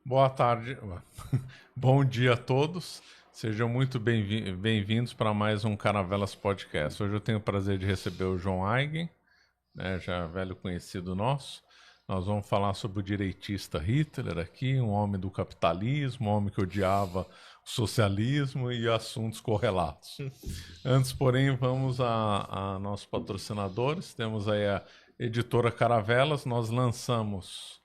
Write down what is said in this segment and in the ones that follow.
Boa tarde, bom dia a todos. Sejam muito bem-vindos para mais um Caravelas Podcast. Hoje eu tenho o prazer de receber o João Eigen, né, já velho conhecido nosso. Nós vamos falar sobre o direitista Hitler aqui, um homem do capitalismo, um homem que odiava o socialismo e assuntos correlatos. Antes, porém, vamos a nossos patrocinadores. Temos aí a editora Caravelas. Nós lançamos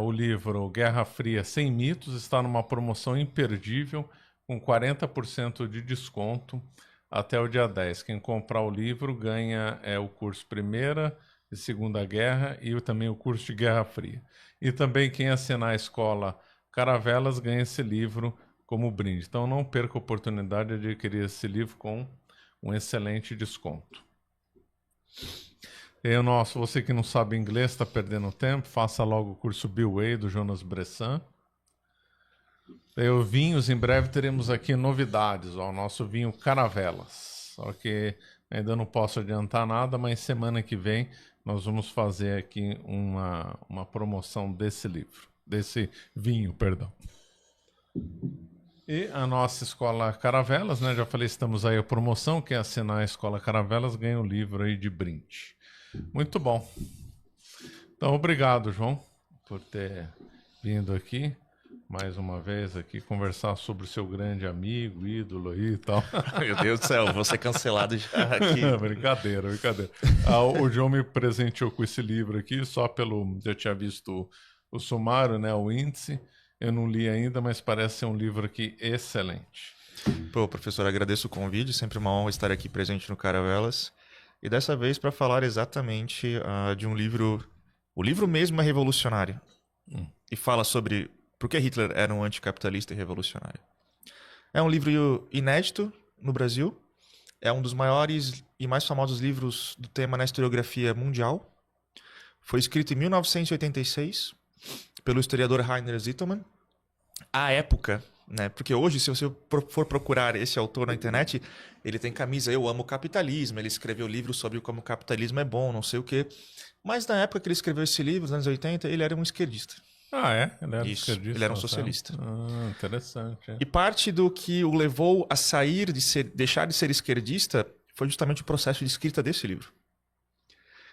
o livro Guerra Fria Sem Mitos, está numa promoção imperdível, com 40% de desconto até o dia 10. Quem comprar o livro ganha o curso Primeira e Segunda Guerra e também o curso de Guerra Fria. E também quem assinar a escola Caravelas ganha esse livro como brinde. Então não perca a oportunidade de adquirir esse livro com um excelente desconto. E você que não sabe inglês, está perdendo tempo, faça logo o curso Bill do Jonas Bressan. Vinhos, em breve teremos aqui novidades, o nosso vinho Caravelas. Só que ainda não posso adiantar nada, mas semana que vem nós vamos fazer aqui uma promoção desse vinho, perdão. E a nossa escola Caravelas, né? Já falei, estamos aí a promoção, quem assinar a escola Caravelas ganha o livro aí de brinde. Muito bom. Então, obrigado, João, por ter vindo aqui mais uma vez aqui conversar sobre o seu grande amigo, ídolo aí e tal. Meu Deus do céu, vou ser cancelado já aqui. Brincadeira. O João me presenteou com esse livro aqui, eu tinha visto o sumário, né, o índice. Eu não li ainda, mas parece ser um livro aqui excelente. Pô, professor, agradeço o convite, sempre uma honra estar aqui presente no Caravelas. E dessa vez para falar exatamente de um livro, o livro mesmo é revolucionário. E fala sobre por que Hitler era um anticapitalista e revolucionário. É um livro inédito no Brasil, é um dos maiores e mais famosos livros do tema na historiografia mundial. Foi escrito em 1986 pelo historiador Rainer Zitelmann. À época, né? Porque hoje, se você for procurar esse autor na internet, ele tem camisa Eu Amo o Capitalismo, ele escreveu livros sobre como o capitalismo é bom, não sei o quê. Mas na época que ele escreveu esse livro, nos anos 80, ele era um esquerdista. Ah, é? Ele era Isso, esquerdista? ele era um socialista. Ah, interessante. É. E parte do que o levou a deixar de ser esquerdista foi justamente o processo de escrita desse livro.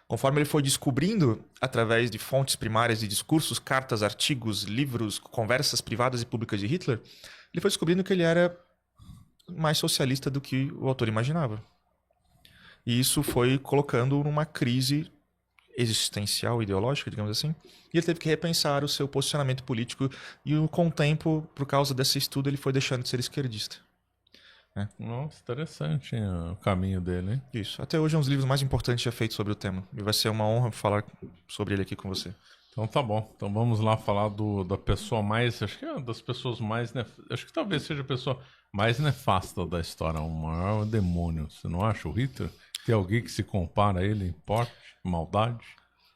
Conforme ele foi descobrindo, através de fontes primárias de discursos, cartas, artigos, livros, conversas privadas e públicas de Hitler, ele foi descobrindo que ele era mais socialista do que o autor imaginava. E isso foi colocando numa crise existencial, ideológica, digamos assim, e ele teve que repensar o seu posicionamento político e com o tempo, por causa desse estudo, ele foi deixando de ser esquerdista. Nossa, interessante o caminho dele, hein? Isso. Até hoje é um dos livros mais importantes já feitos sobre o tema. E vai ser uma honra falar sobre ele aqui com você. Então tá bom. Então vamos lá falar da pessoa mais... Acho que é uma das pessoas mais... Acho que talvez seja a pessoa mais nefasta da história. O maior demônio. Você não acha o Hitler? Tem alguém que se compara a ele em porte, maldade?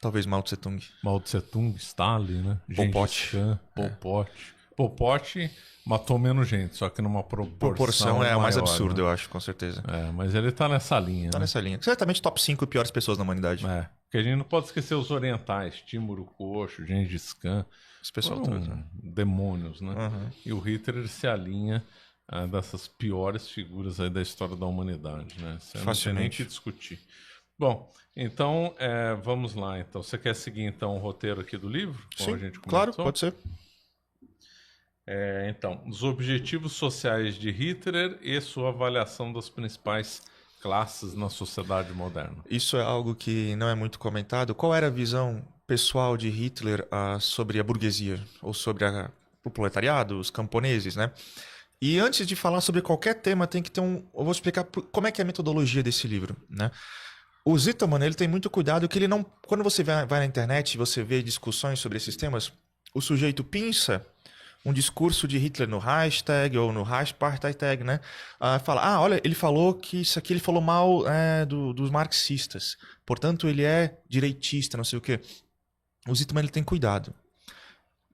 Talvez Mao Tse Tung. Mao Tse Tung, Stalin, né? Pol Pot. Pol Pot. Pol Pot matou menos gente, só que numa proporção é a mais maior, absurda, né? eu acho, com certeza. Mas ele tá nessa linha, Tá né? nessa linha. Certamente top 5 piores pessoas na humanidade. Porque a gente não pode esquecer os orientais, Timur Kocho, Gengis Khan. Esse pessoal todo. Demônios, né? Uhum. E o Hitler se alinha dessas piores figuras aí da história da humanidade, né? Você não tem nem que discutir. Bom, então vamos lá. Então, você quer seguir então o roteiro aqui do livro? Sim, claro, pode ser. Então, os objetivos sociais de Hitler e sua avaliação das principais classes na sociedade moderna. Isso é algo que não é muito comentado. Qual era a visão pessoal de Hitler sobre a burguesia, ou sobre o proletariado, os camponeses, né? E antes de falar sobre qualquer tema, tem que ter eu vou explicar como é que é a metodologia desse livro, né? O Zitelmann, ele tem muito cuidado que ele não... Quando você vai na internet e você vê discussões sobre esses temas, o sujeito pinça um discurso de Hitler no hashtag ou no Reichsparteitag, né? Fala, olha, ele falou que isso aqui ele falou mal dos marxistas, portanto ele é direitista, não sei o quê. O Zitelmann, ele tem cuidado.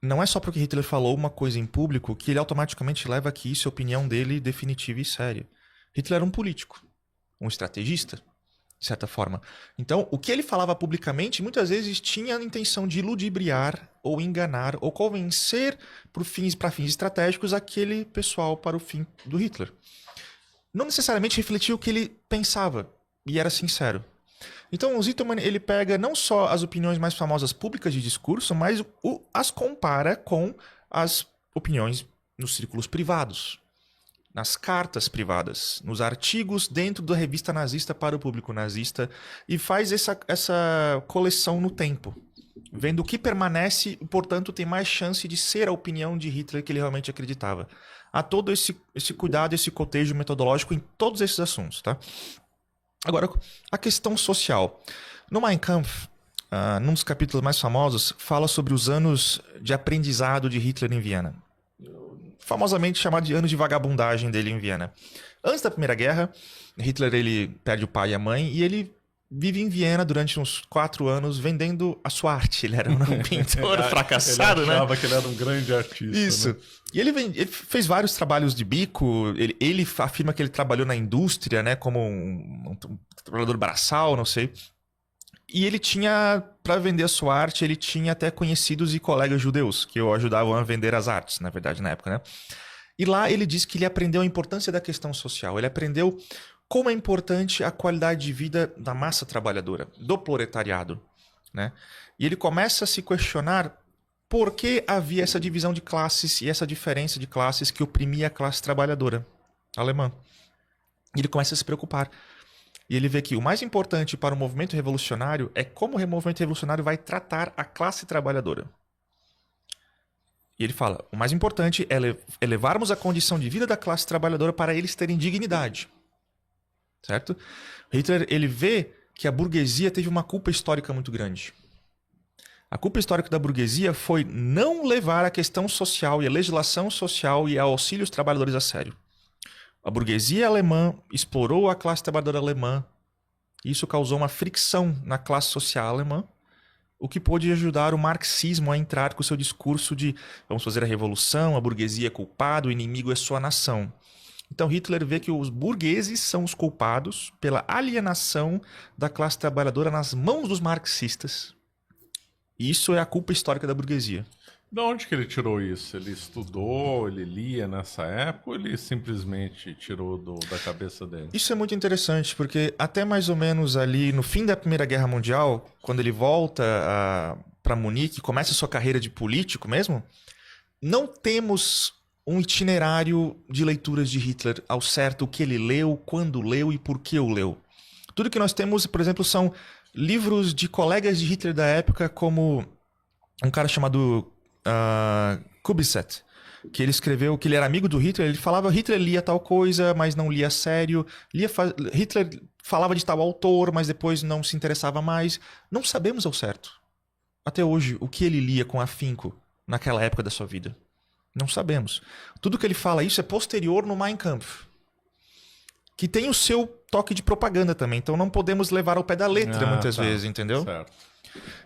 Não é só porque Hitler falou uma coisa em público que ele automaticamente leva que isso é a opinião dele definitiva e séria. Hitler era um político, um estrategista, de certa forma. Então, o que ele falava publicamente, muitas vezes tinha a intenção de ludibriar, ou enganar, ou convencer para fins estratégicos aquele pessoal para o fim do Hitler. Não necessariamente refletia o que ele pensava, e era sincero. Então, o Zittermann, ele pega não só as opiniões mais famosas públicas de discurso, mas as compara com as opiniões nos círculos privados, nas cartas privadas, nos artigos dentro da revista nazista para o público nazista, e faz essa coleção no tempo, vendo o que permanece e, portanto, tem mais chance de ser a opinião de Hitler que ele realmente acreditava. Há todo esse cuidado, esse cotejo metodológico em todos esses assuntos, tá? Agora, a questão social. No Mein Kampf, num dos capítulos mais famosos, fala sobre os anos de aprendizado de Hitler em Viena. Famosamente chamado de anos de vagabundagem dele em Viena. Antes da Primeira Guerra, Hitler ele perde o pai e a mãe e ele vive em Viena durante uns 4 anos vendendo a sua arte. Ele era um pintor fracassado, ele achava que ele era um grande artista. Isso. Né? E ele fez vários trabalhos de bico. Ele afirma que ele trabalhou na indústria, né, como um trabalhador braçal, não sei. E ele tinha, para vender a sua arte, ele tinha até conhecidos e colegas judeus que o ajudavam a vender as artes, na verdade, na época, né? E lá ele diz que ele aprendeu a importância da questão social. Ele aprendeu como é importante a qualidade de vida da massa trabalhadora, do proletariado, né? E ele começa a se questionar por que havia essa divisão de classes e essa diferença de classes que oprimia a classe trabalhadora alemã. E ele começa a se preocupar. E ele vê que o mais importante para o movimento revolucionário é como o movimento revolucionário vai tratar a classe trabalhadora. E ele fala, o mais importante é elevarmos a condição de vida da classe trabalhadora para eles terem dignidade. Certo? Hitler, ele vê que a burguesia teve uma culpa histórica muito grande. A culpa histórica da burguesia foi não levar a questão social e a legislação social e a auxílio aos trabalhadores a sério. A burguesia alemã explorou a classe trabalhadora alemã. Isso causou uma fricção na classe social alemã, o que pôde ajudar o marxismo a entrar com o seu discurso de vamos fazer a revolução, a burguesia é culpada, o inimigo é sua nação. Então Hitler vê que os burgueses são os culpados pela alienação da classe trabalhadora nas mãos dos marxistas. Isso é a culpa histórica da burguesia. De onde que ele tirou isso? Ele estudou, ele lia nessa época ou ele simplesmente tirou da cabeça dele? Isso é muito interessante, porque até mais ou menos ali no fim da Primeira Guerra Mundial, quando ele volta para Munique, começa a sua carreira de político mesmo, não temos um itinerário de leituras de Hitler ao certo, o que ele leu, quando leu e por que o leu. Tudo que nós temos, por exemplo, são livros de colegas de Hitler da época, como um cara chamado Kubitschek, que ele escreveu que ele era amigo do Hitler. Ele falava que Hitler lia tal coisa, mas não lia a sério. Hitler falava de tal autor, mas depois não se interessava mais. Não sabemos ao certo, até hoje, o que ele lia com afinco naquela época da sua vida. Não sabemos. Tudo que ele fala isso é posterior no Mein Kampf, que tem o seu toque de propaganda também. Então não podemos levar ao pé da letra muitas vezes, entendeu? Certo.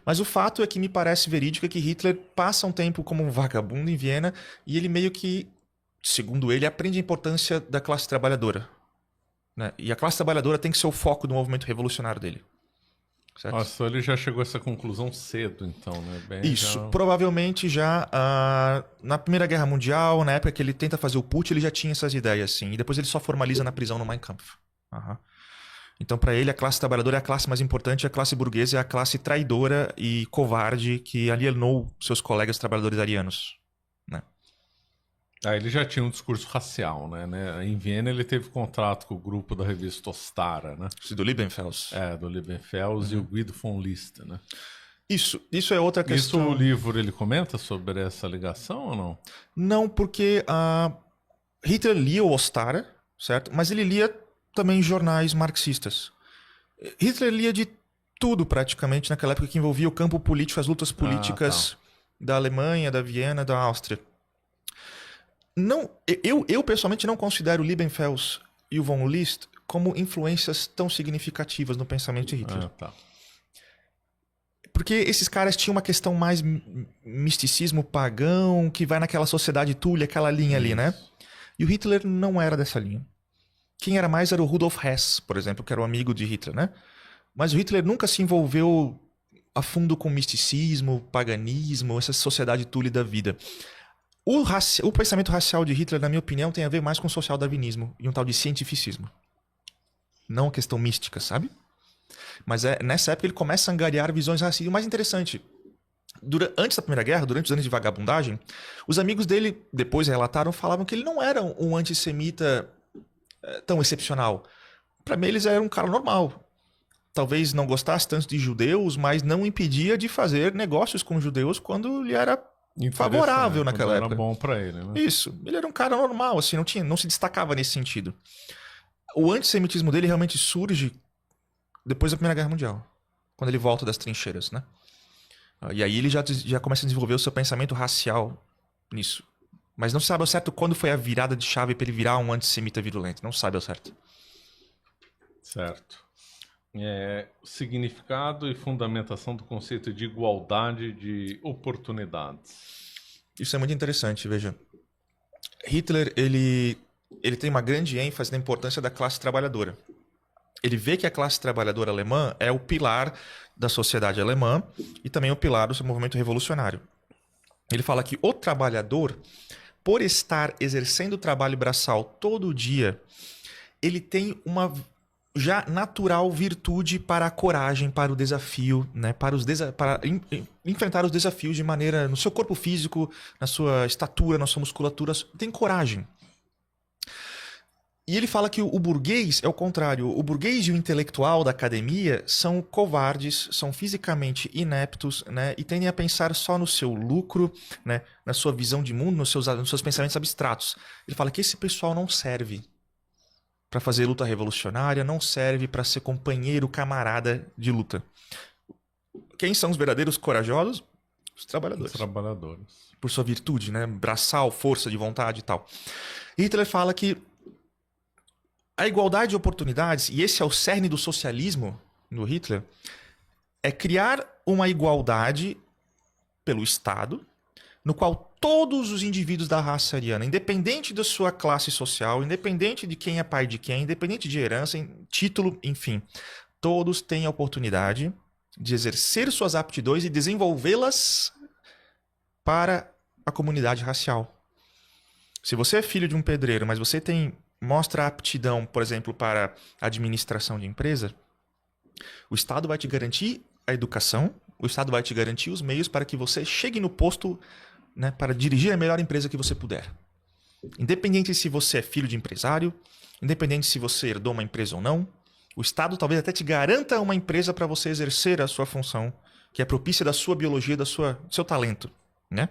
Mas o fato é que me parece verídico é que Hitler passa um tempo como um vagabundo em Viena e ele meio que, segundo ele, aprende a importância da classe trabalhadora. Né? E a classe trabalhadora tem que ser o foco do movimento revolucionário dele. Certo? Nossa, ele já chegou a essa conclusão cedo, então, né? Bem, isso, provavelmente já na Primeira Guerra Mundial, na época que ele tenta fazer o putsch, ele já tinha essas ideias, assim. E depois ele só formaliza na prisão no Mein Kampf. Então, para ele, a classe trabalhadora é a classe mais importante, a classe burguesa é a classe traidora e covarde que alienou seus colegas trabalhadores arianos. Né? Ele já tinha um discurso racial, né? Em Viena ele teve contrato com o grupo da revista Ostara, né? Do Liebenfels. Do Liebenfels e o Guido von List, né? Isso é outra questão. Isso o livro ele comenta sobre essa ligação ou não? Não, porque Hitler lia o Ostara, certo? Mas ele lia também jornais marxistas. Hitler lia de tudo praticamente naquela época que envolvia o campo político, as lutas políticas da Alemanha, da Viena, da Áustria. Não, eu pessoalmente não considero Liebenfels e o von List como influências tão significativas no pensamento de Hitler. Porque esses caras tinham uma questão mais misticismo pagão, que vai naquela sociedade Thule, aquela linha ali, né? E o Hitler não era dessa linha. Quem era mais era o Rudolf Hess, por exemplo, que era o amigo de Hitler, né? Mas o Hitler nunca se envolveu a fundo com misticismo, paganismo, essa sociedade tule da vida. O pensamento racial de Hitler, na minha opinião, tem a ver mais com social-darwinismo e um tal de cientificismo. Não questão mística, sabe? Mas nessa época ele começa a angariar visões racistas. E o mais interessante, antes da Primeira Guerra, durante os anos de vagabundagem, os amigos dele, depois relataram, falavam que ele não era um antissemita tão excepcional. Para mim, eles eram um cara normal. Talvez não gostasse tanto de judeus, mas não impedia de fazer negócios com judeus quando lhe era favorável naquela época. Era bom para ele, né? Isso. Ele era um cara normal, assim, não se destacava nesse sentido. O antissemitismo dele realmente surge depois da Primeira Guerra Mundial, quando ele volta das trincheiras, né? E aí ele já começa a desenvolver o seu pensamento racial nisso. Mas não se sabe ao certo quando foi a virada de chave para ele virar um antissemita virulento. Não se sabe ao certo. Certo. Significado e fundamentação do conceito de igualdade de oportunidades. Isso é muito interessante, veja. Hitler, ele tem uma grande ênfase na importância da classe trabalhadora. Ele vê que a classe trabalhadora alemã é o pilar da sociedade alemã e também o pilar do seu movimento revolucionário. Ele fala que o trabalhador, por estar exercendo o trabalho braçal todo dia, ele tem uma já natural virtude para a coragem, para o desafio, né? para enfrentar os desafios de maneira no seu corpo físico, na sua estatura, na sua musculatura, tem coragem. E ele fala que o burguês é o contrário. O burguês e o intelectual da academia são covardes, são fisicamente ineptos, né? E tendem a pensar só no seu lucro, né? Na sua visão de mundo, nos seus pensamentos abstratos. Ele fala que esse pessoal não serve para fazer luta revolucionária, não serve para ser companheiro, camarada de luta. Quem são os verdadeiros corajosos? Os trabalhadores. Os trabalhadores. Por sua virtude, né? Braçal, força de vontade e tal. Hitler fala que a igualdade de oportunidades, e esse é o cerne do socialismo no Hitler, é criar uma igualdade pelo Estado, no qual todos os indivíduos da raça ariana, independente da sua classe social, independente de quem é pai de quem, independente de herança, título, enfim, todos têm a oportunidade de exercer suas aptidões e desenvolvê-las para a comunidade racial. Se você é filho de um pedreiro, mas você mostra aptidão, por exemplo, para administração de empresa, o Estado vai te garantir a educação, o Estado vai te garantir os meios para que você chegue no posto, né, para dirigir a melhor empresa que você puder. Independente se você é filho de empresário, independente se você herdou uma empresa ou não, o Estado talvez até te garanta uma empresa para você exercer a sua função, que é propícia da sua biologia, do seu talento, né?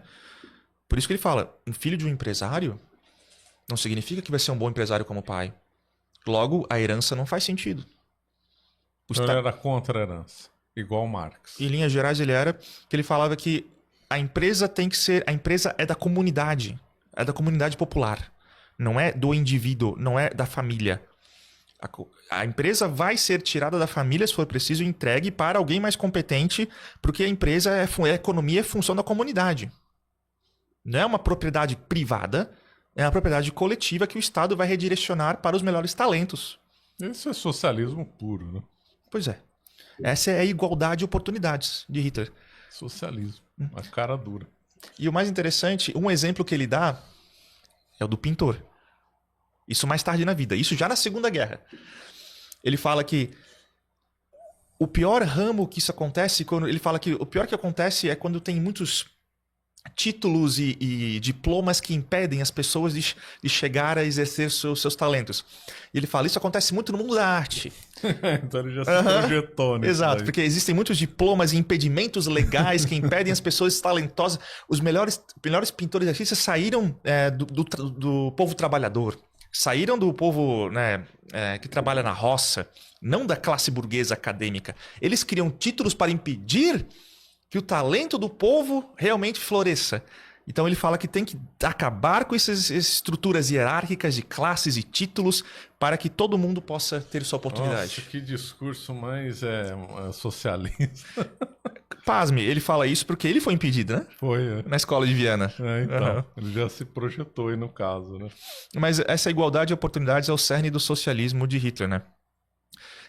Por isso que ele fala, um filho de um empresário não significa que vai ser um bom empresário como pai. Logo, a herança não faz sentido. Ele era contra a herança, igual Marx. Em linhas gerais, ele falava que a empresa é da comunidade popular. Não é do indivíduo, não é da família. A empresa vai ser tirada da família, se for preciso, e entregue para alguém mais competente, porque a empresa a economia é função da comunidade. Não é uma propriedade privada, é uma propriedade coletiva que o Estado vai redirecionar para os melhores talentos. Isso é socialismo puro, né? Pois é. Essa é a igualdade de oportunidades de Hitler. Socialismo. A cara dura. E o mais interessante, um exemplo que ele dá é o do pintor. Isso mais tarde na vida. Isso já na Segunda Guerra. Ele fala que o pior ramo que isso acontece, ele fala que o pior que acontece é quando tem muitos títulos e diplomas que impedem as pessoas de chegar a exercer seus talentos. E ele fala, isso acontece muito no mundo da arte. Então ele já se projetou nisso. Exato, porque existem muitos diplomas e impedimentos legais que impedem as pessoas talentosas. Os melhores pintores e artistas saíram do povo trabalhador, saíram do povo, né, que trabalha na roça, não da classe burguesa acadêmica. Eles criam títulos para impedir que o talento do povo realmente floresça. Então ele fala que tem que acabar com essas estruturas hierárquicas de classes e títulos para que todo mundo possa ter sua oportunidade. Nossa, que discurso mais socialista. Pasme, ele fala isso porque ele foi impedido, né? Foi, na escola de Viena. Então, ele já se projetou aí no caso, né? Mas essa igualdade de oportunidades é o cerne do socialismo de Hitler, né?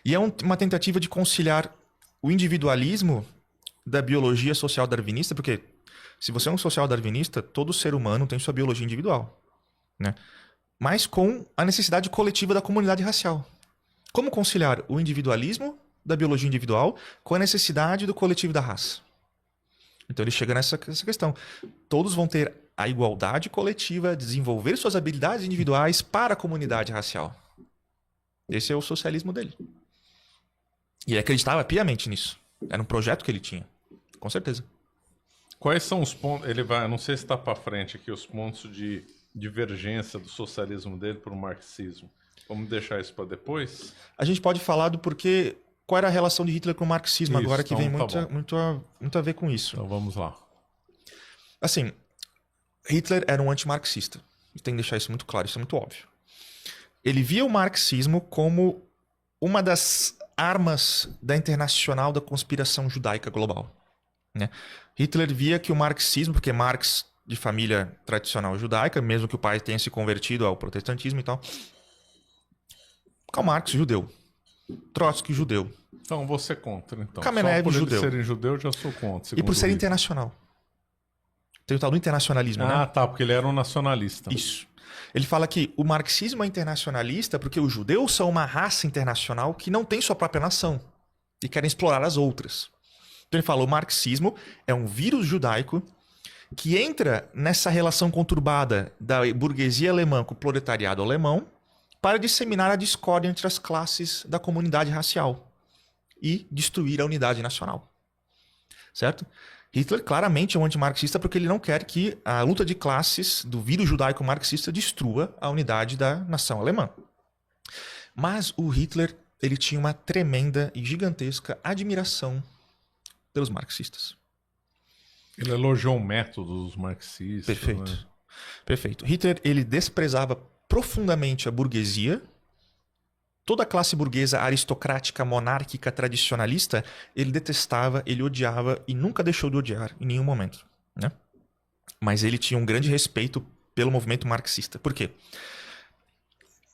E é uma tentativa de conciliar o individualismo da biologia social darwinista, porque se você é um social darwinista, todo ser humano tem sua biologia individual, né? Mas com a necessidade coletiva da comunidade racial. Como conciliar o individualismo da biologia individual com a necessidade do coletivo da raça? Então ele chega nessa questão. Todos vão ter a igualdade coletiva, desenvolver suas habilidades individuais para a comunidade racial. Esse é o socialismo dele. E ele acreditava piamente nisso. Era um projeto que ele tinha. Com certeza. Quais são os pontos... Ele vai, não sei se está para frente aqui, os pontos de divergência do socialismo dele para o marxismo. Vamos deixar isso para depois? A gente pode falar do porquê... Qual era a relação de Hitler com o marxismo, Isso, agora que então, vem muito a ver com isso. Então vamos lá. Assim, Hitler era um antimarxista. Tem que deixar isso muito claro, isso é muito óbvio. Ele via o marxismo como uma das armas da internacional da conspiração judaica global, né? Hitler via que o marxismo, porque Marx de família tradicional judaica, mesmo que o pai tenha se convertido ao protestantismo e tal. Karl Marx, judeu. Trotsky, judeu. Então você é contra, então. Kamenev, só por judeu. Eles serem judeu, eu já sou contra. E por ser o internacional. Tem o tal do internacionalismo, né? Ah, tá, porque ele era um nacionalista. Isso. Ele fala que o marxismo é internacionalista porque os judeus são uma raça internacional que não tem sua própria nação e querem explorar as outras. Então ele fala, o marxismo é um vírus judaico que entra nessa relação conturbada da burguesia alemã com o proletariado alemão para disseminar a discórdia entre as classes da comunidade racial e destruir a unidade nacional. Certo? Hitler claramente é um antimarxista porque ele não quer que a luta de classes do vírus judaico marxista destrua a unidade da nação alemã. Mas o Hitler, ele tinha uma tremenda e gigantesca admiração pelos marxistas. Ele elogiou o método dos marxistas. Perfeito. Né? Perfeito. Hitler, ele desprezava profundamente a burguesia. Toda a classe burguesa aristocrática, monárquica, tradicionalista, ele detestava, ele odiava e nunca deixou de odiar em nenhum momento, né? Mas ele tinha um grande respeito pelo movimento marxista. Por quê?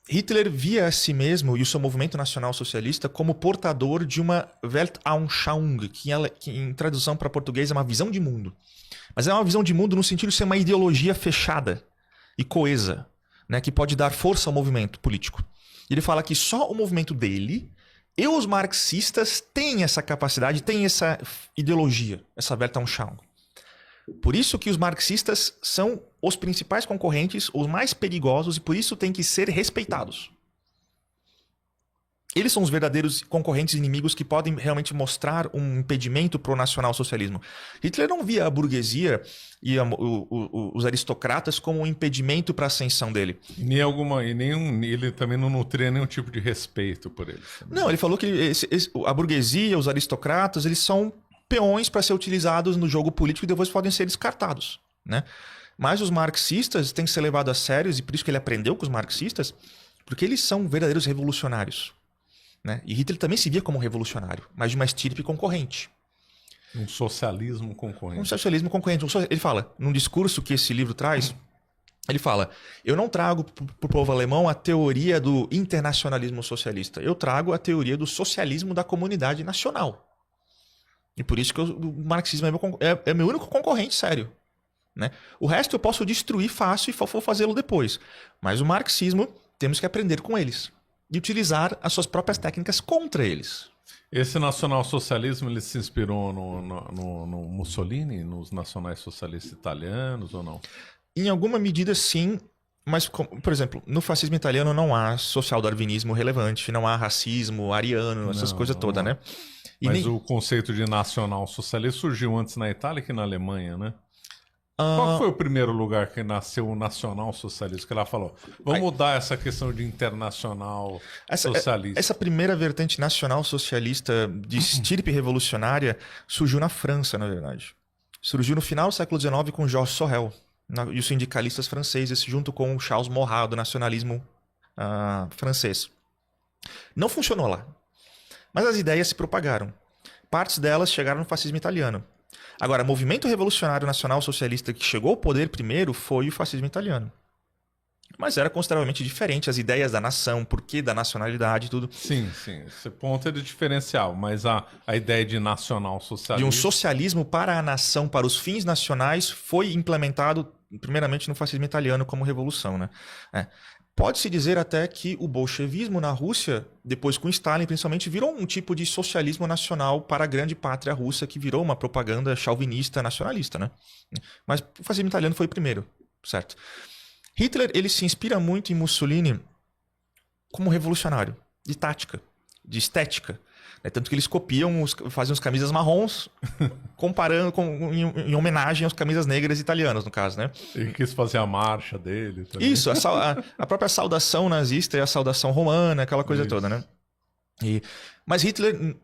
Hitler via a si mesmo e o seu movimento nacional socialista como portador de uma Weltanschauung, que em tradução para português é uma visão de mundo. Mas é uma visão de mundo no sentido de ser uma ideologia fechada e coesa, né, que pode dar força ao movimento político. Ele fala que só o movimento dele e os marxistas têm essa capacidade, têm essa ideologia, essa Weltanschauung. Por isso que os marxistas são os principais concorrentes, os mais perigosos, e por isso têm que ser respeitados. Eles são os verdadeiros concorrentes inimigos que podem realmente mostrar um impedimento para o nacionalsocialismo. Hitler não via a burguesia e os aristocratas como um impedimento para a ascensão dele. Ele também não nutria nenhum tipo de respeito por eles. Não, ele falou que a burguesia, os aristocratas, eles são peões para ser utilizados no jogo político e depois podem ser descartados, né? Mas os marxistas têm que ser levados a sério, e por isso que ele aprendeu com os marxistas, porque eles são verdadeiros revolucionários, né? E Hitler também se via como um revolucionário, mas de uma estirpe concorrente. Um socialismo concorrente. Um socialismo concorrente. Ele fala, num discurso que esse livro traz, ele fala, eu não trago para o povo alemão a teoria do internacionalismo socialista, eu trago a teoria do socialismo da comunidade nacional. E por isso que o marxismo é meu único concorrente sério, né? O resto eu posso destruir fácil e vou fazê-lo depois. Mas o marxismo, temos que aprender com eles e utilizar as suas próprias técnicas contra eles. Esse nacionalsocialismo, ele se inspirou no Mussolini, nos nacionais socialistas italianos ou não? Em alguma medida, sim. Mas, por exemplo, no fascismo italiano não há social-darwinismo relevante, não há racismo ariano, essas coisas todas, né? Mas o conceito de nacional-socialista surgiu antes na Itália que na Alemanha, né? Qual foi o primeiro lugar que nasceu o nacional-socialista? Que ela falou, vamos mudar essa questão de internacional socialista. Essa primeira vertente nacional-socialista de estirpe revolucionária surgiu na França, na verdade. Surgiu no final do século XIX com Georges Sorel e os sindicalistas franceses, junto com Charles Maurras, do nacionalismo francês. Não funcionou lá. Mas as ideias se propagaram. Partes delas chegaram no fascismo italiano. Agora, o movimento revolucionário nacional socialista que chegou ao poder primeiro foi o fascismo italiano. Mas era consideravelmente diferente as ideias da nação, porquê da nacionalidade e tudo. Sim, sim. Esse ponto é de diferencial, mas a ideia de nacional-socialismo... De um socialismo para a nação, para os fins nacionais, foi implementado primeiramente no fascismo italiano como revolução, né? Pode-se dizer até que o bolchevismo na Rússia, depois com Stalin principalmente, virou um tipo de socialismo nacional para a grande pátria russa, que virou uma propaganda chauvinista nacionalista, né? Mas o fascismo italiano foi o primeiro, certo? Hitler, ele se inspira muito em Mussolini como revolucionário, de tática, de estética. Tanto que eles copiam, fazem as camisas marrons, comparando em homenagem às camisas negras italianas, no caso, né? Ele quis fazer a marcha dele também. Isso, a própria saudação nazista e a saudação romana, aquela coisa toda, né? Mas Hitler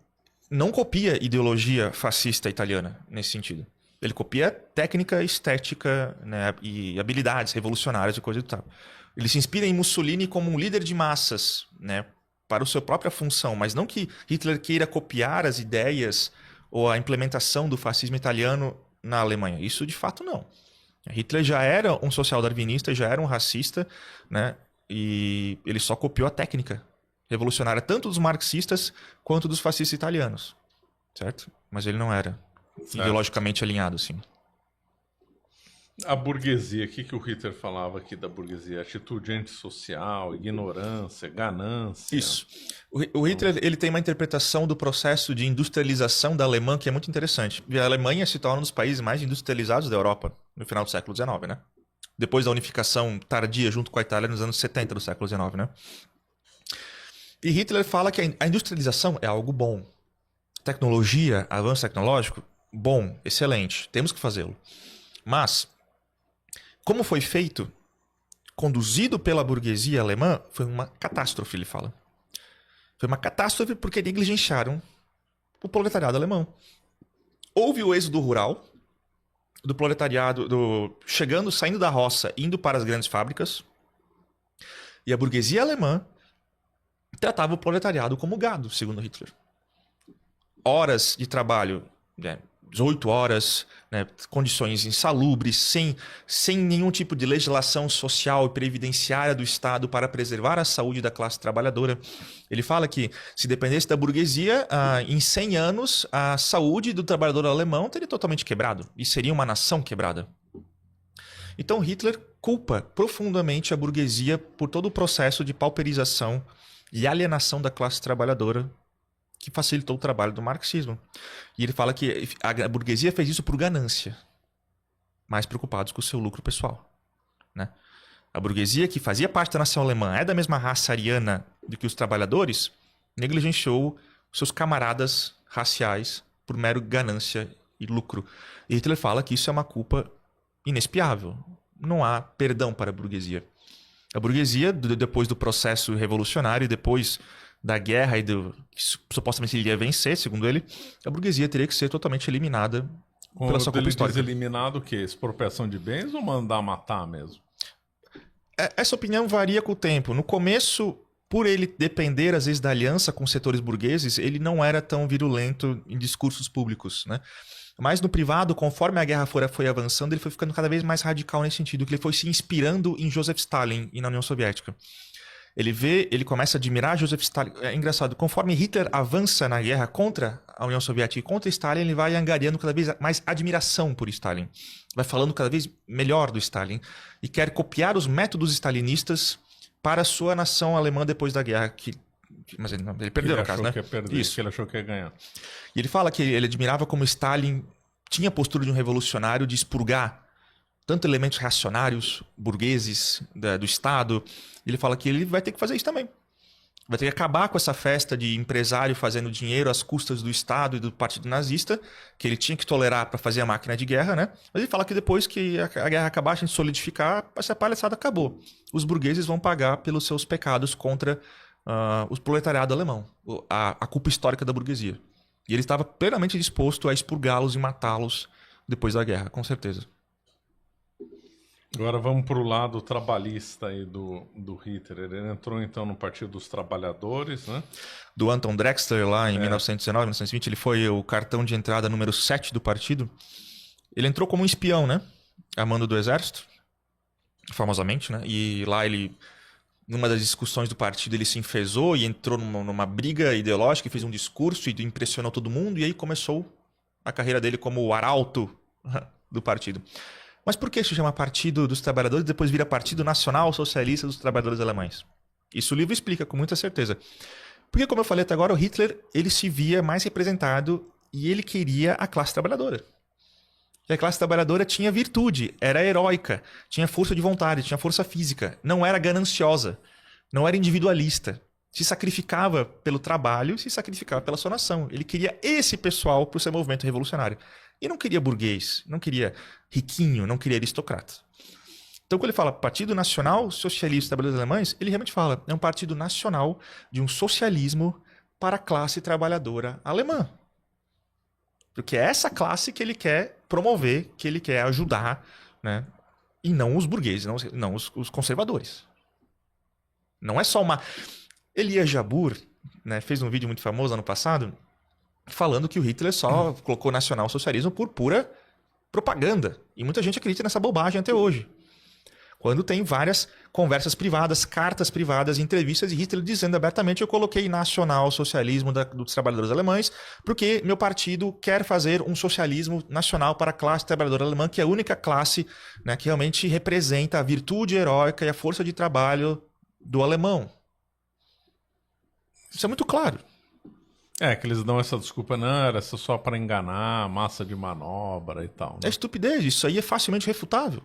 não copia ideologia fascista italiana nesse sentido. Ele copia técnica, estética, né, e habilidades revolucionárias e coisa do tal. Ele se inspira em Mussolini como um líder de massas, né, para a sua própria função, mas não que Hitler queira copiar as ideias ou a implementação do fascismo italiano na Alemanha. Isso de fato não. Hitler já era um social-darwinista, já era um racista, né, e ele só copiou a técnica revolucionária tanto dos marxistas quanto dos fascistas italianos, certo? Mas ele não era ideologicamente alinhado, assim. A burguesia, o que o Hitler falava aqui da burguesia? Atitude antissocial, ignorância, ganância. Isso. O Hitler, ele tem uma interpretação do processo de industrialização da Alemanha que é muito interessante. E a Alemanha se torna um dos países mais industrializados da Europa no final do século XIX, né? Depois da unificação tardia junto com a Itália nos anos 70 do século XIX, né? E Hitler fala que a industrialização é algo bom. Tecnologia, avanço tecnológico, bom, excelente, temos que fazê-lo. Mas, como foi feito, conduzido pela burguesia alemã, foi uma catástrofe, ele fala. Foi uma catástrofe porque negligenciaram o proletariado alemão. Houve o êxodo rural do proletariado, saindo da roça, indo para as grandes fábricas, e a burguesia alemã tratava o proletariado como gado, segundo Hitler. Horas de trabalho, 18 horas, né, condições insalubres, sem nenhum tipo de legislação social e previdenciária do Estado para preservar a saúde da classe trabalhadora. Ele fala que se dependesse da burguesia, em 100 anos, a saúde do trabalhador alemão teria totalmente quebrado e seria uma nação quebrada. Então Hitler culpa profundamente a burguesia por todo o processo de pauperização e alienação da classe trabalhadora que facilitou o trabalho do marxismo. E ele fala que a burguesia fez isso por ganância, mais preocupados com o seu lucro pessoal, né? A burguesia, que fazia parte da nação alemã, é da mesma raça ariana do que os trabalhadores, negligenciou seus camaradas raciais por mero ganância e lucro. E Hitler fala que isso é uma culpa inexpiável. Não há perdão para a burguesia. A burguesia, depois do processo revolucionário, depois da guerra e que supostamente ele ia vencer, segundo ele, a burguesia teria que ser totalmente eliminada pela sua culpa histórica. Eliminado o quê? Expropriação de bens ou mandar matar mesmo? Essa opinião varia com o tempo. No começo, por ele depender às vezes da aliança com setores burgueses, ele não era tão virulento em discursos públicos, né? Mas no privado, conforme a guerra foi avançando, ele foi ficando cada vez mais radical nesse sentido, que ele foi se inspirando em Joseph Stalin e na União Soviética. Ele começa a admirar Joseph Stalin. É engraçado, conforme Hitler avança na guerra contra a União Soviética e contra Stalin, ele vai angariando cada vez mais admiração por Stalin. Vai falando cada vez melhor do Stalin e quer copiar os métodos stalinistas para a sua nação alemã depois da guerra, mas ele perdeu, no caso, né? Isso. Que ele achou que ia ganhar. E ele fala que ele admirava como Stalin tinha a postura de um revolucionário de expurgar tanto elementos reacionários, burgueses, do Estado. Ele fala que ele vai ter que fazer isso também. Vai ter que acabar com essa festa de empresário fazendo dinheiro às custas do Estado e do Partido Nazista, que ele tinha que tolerar para fazer a máquina de guerra, né? Mas ele fala que depois que a guerra acabar, a gente solidificar, essa palhaçada acabou. Os burgueses vão pagar pelos seus pecados contra o proletariado alemão, a culpa histórica da burguesia. E ele estava plenamente disposto a expurgá-los e matá-los depois da guerra, com certeza. Agora vamos para o lado trabalhista aí do Hitler. Ele entrou então no Partido dos Trabalhadores, né? Do Anton Drexler lá em 1919, 1920, ele foi o cartão de entrada número 7 do partido. Ele entrou como um espião, né? A mando do exército. famosamente, né? E lá ele, numa das discussões do partido, ele se enfesou e entrou numa briga ideológica e fez um discurso e impressionou todo mundo. E aí começou a carreira dele como o arauto do partido. Mas por que se chama Partido dos Trabalhadores e depois vira Partido Nacional Socialista dos Trabalhadores Alemães? Isso o livro explica com muita certeza. Porque, como eu falei até agora, o Hitler ele se via mais representado e ele queria a classe trabalhadora. E a classe trabalhadora tinha virtude, era heróica, tinha força de vontade, tinha força física, não era gananciosa, não era individualista. Se sacrificava pelo trabalho, se sacrificava pela sua nação. Ele queria esse pessoal para o seu movimento revolucionário. E não queria burguês, não queria riquinho, não queria aristocrata. Então, quando ele fala Partido Nacional Socialista dos Trabalhadores Alemães, ele realmente fala, é um partido nacional de um socialismo para a classe trabalhadora alemã. Porque é essa classe que ele quer promover, que ele quer ajudar, né? E não os burgueses, não os conservadores. Não é só uma... Elias Jabbour, né, fez um vídeo muito famoso ano passado, falando que o Hitler só colocou nacional-socialismo por pura propaganda. E muita gente acredita nessa bobagem até hoje. Quando tem várias conversas privadas, cartas privadas, entrevistas de Hitler dizendo abertamente eu coloquei nacional-socialismo dos trabalhadores alemães porque meu partido quer fazer um socialismo nacional para a classe trabalhadora alemã, que é a única classe, né, que realmente representa a virtude heróica e a força de trabalho do alemão. Isso é muito claro. É, que eles dão essa desculpa, não, era só para enganar, massa de manobra e tal. Né? É estupidez, isso aí é facilmente refutável.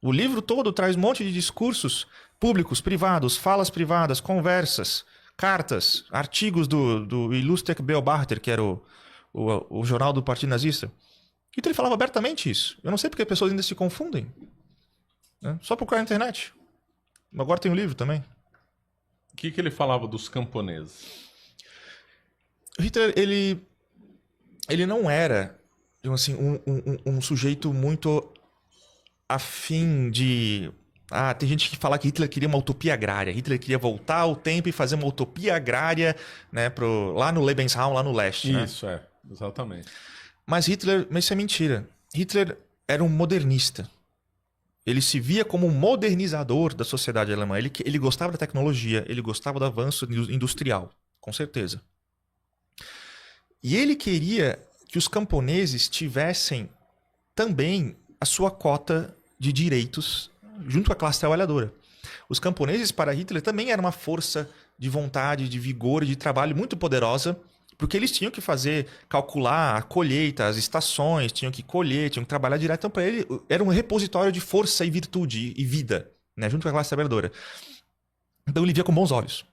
O livro todo traz um monte de discursos públicos, privados, falas privadas, conversas, cartas, artigos do Illustric Beobachter, que era o jornal do Partido Nazista. Então ele falava abertamente isso. Eu não sei porque as pessoas ainda se confundem. Né? Só procurar na internet. Agora tem o livro também. O que ele falava dos camponeses? Hitler, ele não era, assim, um sujeito muito afim de... tem gente que fala que Hitler queria uma utopia agrária. Hitler queria voltar ao tempo e fazer uma utopia agrária, né, lá no Lebensraum, lá no leste. Isso, né? Exatamente. Mas isso é mentira. Hitler era um modernista. Ele se via como um modernizador da sociedade alemã. Ele gostava da tecnologia, ele gostava do avanço industrial, com certeza. E ele queria que os camponeses tivessem também a sua cota de direitos junto com a classe trabalhadora. Os camponeses, para Hitler, também eram uma força de vontade, de vigor e de trabalho muito poderosa, porque eles tinham que calcular a colheita, as estações, tinham que colher, tinham que trabalhar direto. Então, para ele, era um repositório de força e virtude e vida, né, junto com a classe trabalhadora. Então, ele via com bons olhos.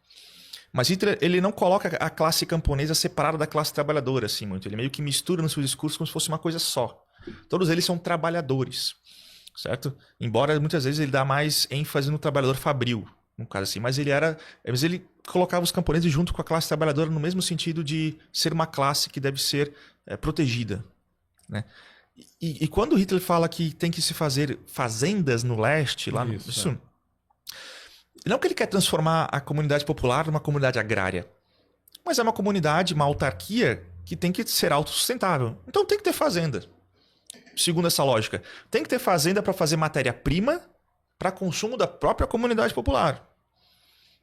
Mas Hitler, ele não coloca a classe camponesa separada da classe trabalhadora, assim, muito. Ele meio que mistura no seu discurso como se fosse uma coisa só. Todos eles são trabalhadores, certo? Embora muitas vezes ele dá mais ênfase no trabalhador fabril, no caso assim. Mas ele colocava os camponeses junto com a classe trabalhadora no mesmo sentido de ser uma classe que deve ser protegida, né? E quando Hitler fala que tem que se fazer fazendas no leste, lá isso não que ele quer transformar a comunidade popular numa comunidade agrária, mas é uma comunidade, uma autarquia que tem que ser autossustentável. Então tem que ter fazenda. Segundo essa lógica, tem que ter fazenda para fazer matéria-prima para consumo da própria comunidade popular.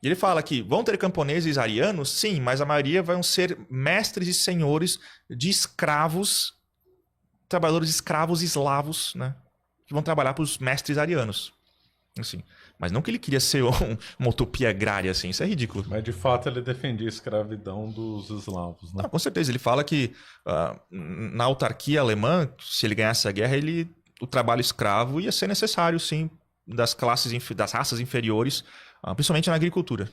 E ele fala que vão ter camponeses arianos, sim, mas a maioria vão ser mestres e senhores de escravos, trabalhadores escravos eslavos, né, que vão trabalhar para os mestres arianos. Assim. Mas não que ele queria ser uma utopia agrária, assim, isso é ridículo. Mas de fato ele defendia a escravidão dos eslavos, né? Não, com certeza, ele fala que na autarquia alemã, se ele ganhasse a guerra, o trabalho escravo ia ser necessário, sim, das raças inferiores, principalmente na agricultura.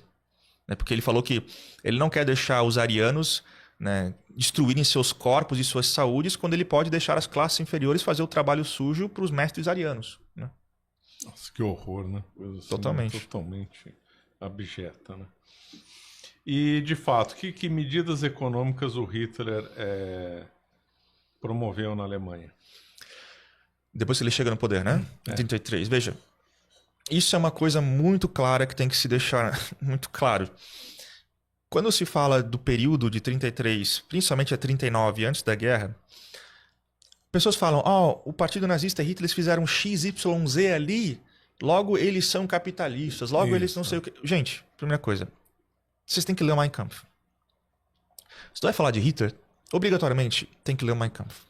Né? Porque ele falou que ele não quer deixar os arianos, né, destruírem seus corpos e suas saúdes, quando ele pode deixar as classes inferiores fazer o trabalho sujo para os mestres arianos, né? Nossa, que horror, né? Coisa assim, totalmente abjeta, né? E, de fato, que medidas econômicas o Hitler promoveu na Alemanha? Depois que ele chega no poder, né? Em 1933. Veja, isso é uma coisa muito clara que tem que se deixar muito claro. Quando se fala do período de 33, principalmente a 39, antes da guerra, pessoas falam, o Partido Nazista e Hitler fizeram XYZ ali, logo eles são capitalistas, logo eles não sei o que. Gente, primeira coisa, vocês têm que ler o Mein Kampf. Se tu vai falar de Hitler, obrigatoriamente tem que ler o Mein Kampf.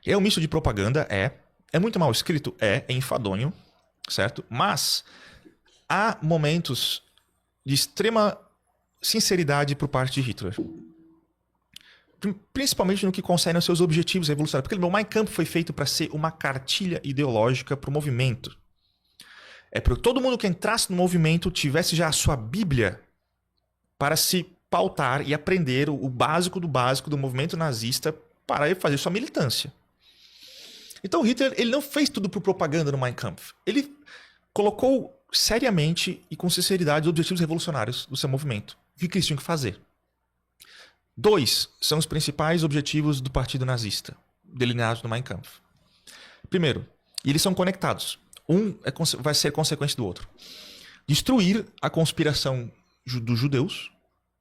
É um misto de propaganda, é muito mal escrito, é enfadonho, certo? Mas há momentos de extrema sinceridade por parte de Hitler. Principalmente no que concerne aos seus objetivos revolucionários. Porque o Mein Kampf foi feito para ser uma cartilha ideológica para o movimento. É para que todo mundo que entrasse no movimento tivesse já a sua Bíblia para se pautar e aprender o básico do movimento nazista para fazer sua militância. Então Hitler ele não fez tudo por propaganda no Mein Kampf. Ele colocou seriamente e com sinceridade os objetivos revolucionários do seu movimento. O que eles tinham que fazer? 2 são os principais objetivos do partido nazista, delineados no Mein Kampf. Primeiro, e eles são conectados. Um vai ser consequência do outro. Destruir a conspiração dos judeus,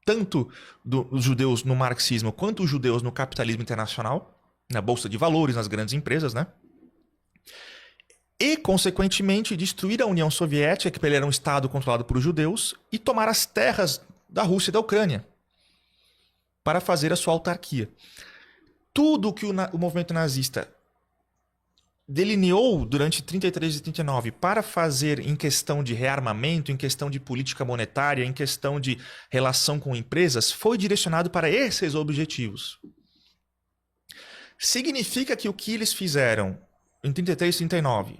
tanto dos judeus no marxismo quanto os judeus no capitalismo internacional, na bolsa de valores, nas grandes empresas, né? E, consequentemente, destruir a União Soviética, que era um estado controlado por judeus, e tomar as terras da Rússia e da Ucrânia para fazer a sua autarquia. Tudo que o movimento nazista delineou durante 33 e 39 para fazer em questão de rearmamento, em questão de política monetária, em questão de relação com empresas, foi direcionado para esses objetivos. Significa que o que eles fizeram em 33 e 39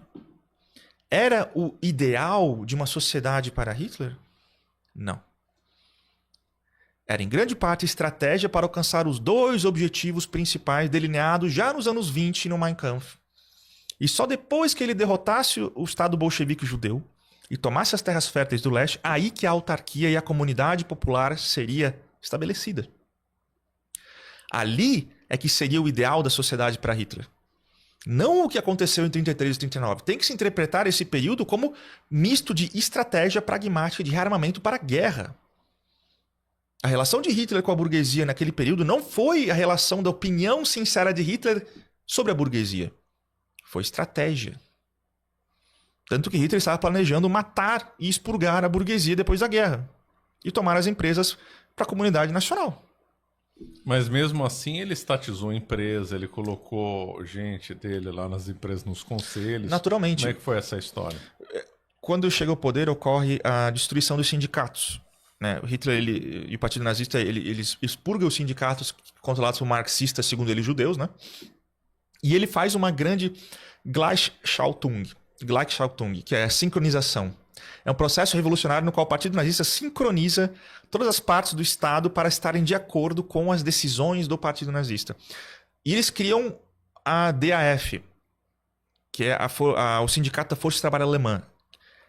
era o ideal de uma sociedade para Hitler? Não. Era em grande parte estratégia para alcançar os 2 objetivos principais delineados já nos anos 20 no Mein Kampf. E só depois que ele derrotasse o Estado bolchevique judeu e tomasse as terras férteis do leste, aí que a autarquia e a comunidade popular seria estabelecida. Ali é que seria o ideal da sociedade para Hitler. Não o que aconteceu em 33 e 39. Tem que se interpretar esse período como misto de estratégia pragmática de rearmamento para a guerra. A relação de Hitler com a burguesia naquele período não foi a relação da opinião sincera de Hitler sobre a burguesia. Foi estratégia. Tanto que Hitler estava planejando matar e expurgar a burguesia depois da guerra e tomar as empresas para a comunidade nacional. Mas mesmo assim ele estatizou a empresa, ele colocou gente dele lá nas empresas, nos conselhos. Naturalmente. Como é que foi essa história? Quando chega ao poder, ocorre a destruição dos sindicatos. Né? O Hitler e o Partido Nazista eles expurgam os sindicatos controlados por marxistas, segundo eles, judeus, né? E ele faz uma grande Gleichschaltung, que é a sincronização. É um processo revolucionário no qual o Partido Nazista sincroniza todas as partes do Estado para estarem de acordo com as decisões do Partido Nazista. E eles criam a DAF, que é o Sindicato da Força de Trabalho Alemã.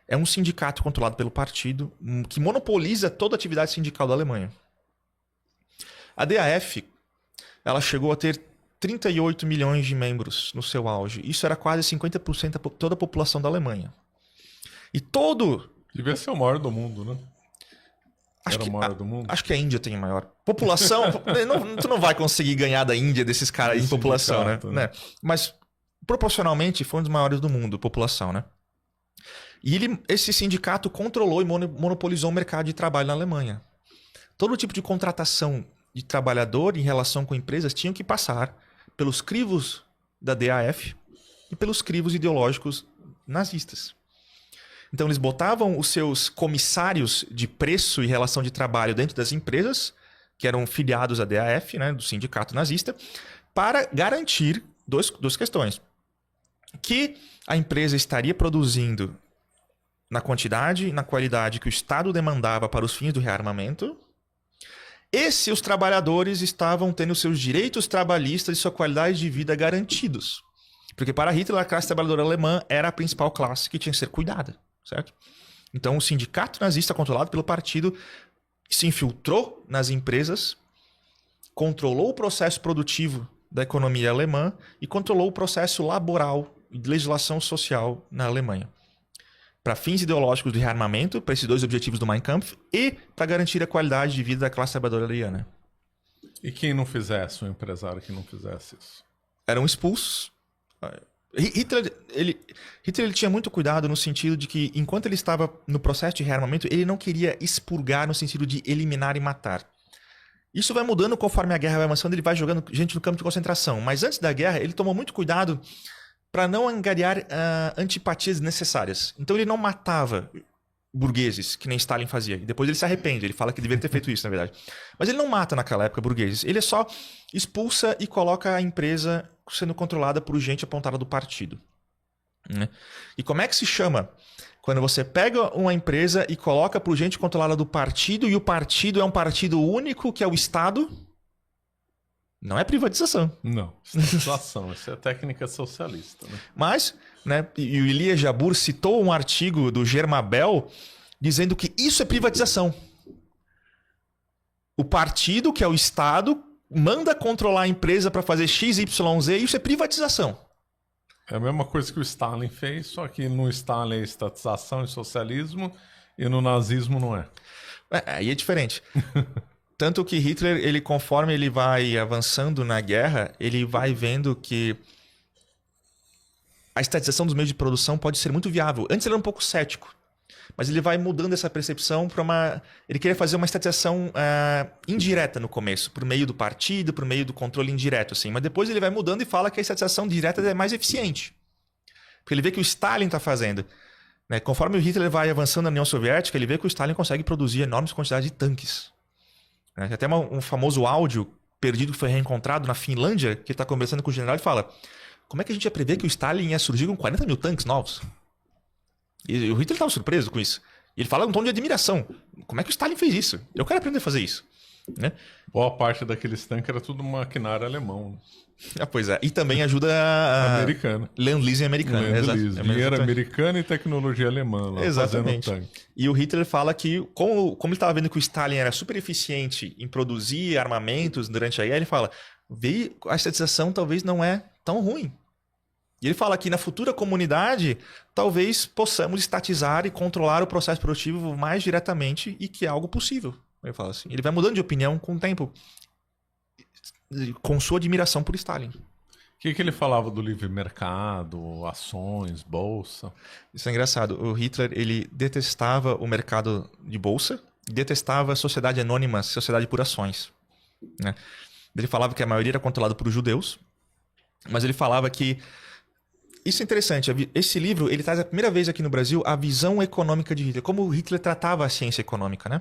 É um sindicato controlado pelo partido que monopoliza toda a atividade sindical da Alemanha. A DAF ela chegou a ter 38 milhões de membros no seu auge. Isso era quase 50% de toda a população da Alemanha. E todo... Devia ser o maior do mundo, né? Era o maior do mundo? Acho que a Índia tem a maior. População... tu não vai conseguir ganhar da Índia desses caras em população, né? Mas, proporcionalmente, foi um dos maiores do mundo, população, né? E esse sindicato controlou e monopolizou o mercado de trabalho na Alemanha. Todo tipo de contratação de trabalhador em relação com empresas tinham que passar pelos crivos da DAF e pelos crivos ideológicos nazistas. Então eles botavam os seus comissários de preço e relação de trabalho dentro das empresas, que eram filiados à DAF, né, do sindicato nazista, para garantir duas questões. Que a empresa estaria produzindo na quantidade e na qualidade que o Estado demandava para os fins do rearmamento, e se os trabalhadores estavam tendo seus direitos trabalhistas e sua qualidade de vida garantidos. Porque para Hitler, a classe trabalhadora alemã era a principal classe que tinha que ser cuidada, certo? Então o sindicato nazista controlado pelo partido se infiltrou nas empresas, controlou o processo produtivo da economia alemã e controlou o processo laboral e de legislação social na Alemanha. Para fins ideológicos de rearmamento, para esses 2 objetivos do Mein Kampf, e para garantir a qualidade de vida da classe trabalhadora ariana. E quem não fizesse, um empresário que não fizesse isso? Eram expulsos. Hitler tinha muito cuidado no sentido de que, enquanto ele estava no processo de rearmamento, ele não queria expurgar no sentido de eliminar e matar. Isso vai mudando conforme a guerra vai avançando, ele vai jogando gente no campo de concentração. Mas antes da guerra, ele tomou muito cuidado para não angariar antipatias desnecessárias. Então ele não matava burgueses, que nem Stalin fazia. E depois ele se arrepende, ele fala que deveria ter feito isso, na verdade. Mas ele não mata naquela época burgueses, ele só expulsa e coloca a empresa sendo controlada por gente apontada do partido. Né? E como é que se chama? Quando você pega uma empresa e coloca por gente controlada do partido e o partido é um partido único, que é o Estado, não é privatização. Não, estatização. Isso é técnica socialista. Né? Mas, né, e o Elias Jabbour citou um artigo do Germabel dizendo que isso é privatização. O partido, que é o Estado, manda controlar a empresa para fazer X, Y, Z, e isso é privatização. É a mesma coisa que o Stalin fez, só que no Stalin é estatização e socialismo, e no nazismo não é. Aí é diferente. Tanto que Hitler, ele, conforme ele vai avançando na guerra, ele vai vendo que a estatização dos meios de produção pode ser muito viável. Antes ele era um pouco cético, mas ele vai mudando essa percepção para uma... Ele queria fazer uma estatização indireta no começo, por meio do partido, por meio do controle indireto, assim. Mas depois ele vai mudando e fala que a estatização direta é mais eficiente. Porque ele vê que o Stalin está fazendo. Né? Conforme o Hitler vai avançando na União Soviética, ele vê que o Stalin consegue produzir enormes quantidades de tanques. Né? Tem até um famoso áudio perdido que foi reencontrado na Finlândia, que ele está conversando com o general e fala: como é que a gente ia prever que o Stalin ia surgir com 40 mil tanques novos? E o Hitler estava surpreso com isso. E ele fala um tom de admiração. Como é que o Stalin fez isso? Eu quero aprender a fazer isso. Né? Boa parte daqueles tanques era tudo maquinário alemão. Pois é. E também ajuda a... Americana. Land-leasing americano. Land-lease. Dinheiro americano e tecnologia alemã. Lá, exatamente. Fazendo tanque. E o Hitler fala que, como ele estava vendo que o Stalin era super eficiente em produzir armamentos durante a guerra, ele fala: a estatização talvez não é tão ruim. E ele fala que na futura comunidade, talvez possamos estatizar e controlar o processo produtivo mais diretamente e que é algo possível. Ele fala assim. Ele vai mudando de opinião com o tempo, com sua admiração por Stalin. O que ele falava do livre mercado, ações, bolsa? Isso é engraçado. O Hitler, ele detestava o mercado de bolsa, detestava a sociedade anônima, sociedade por ações. Né? Ele falava que a maioria era controlada por judeus, mas ele falava que... Isso é interessante. Esse livro, ele traz a primeira vez aqui no Brasil a visão econômica de Hitler. Como o Hitler tratava a ciência econômica, né?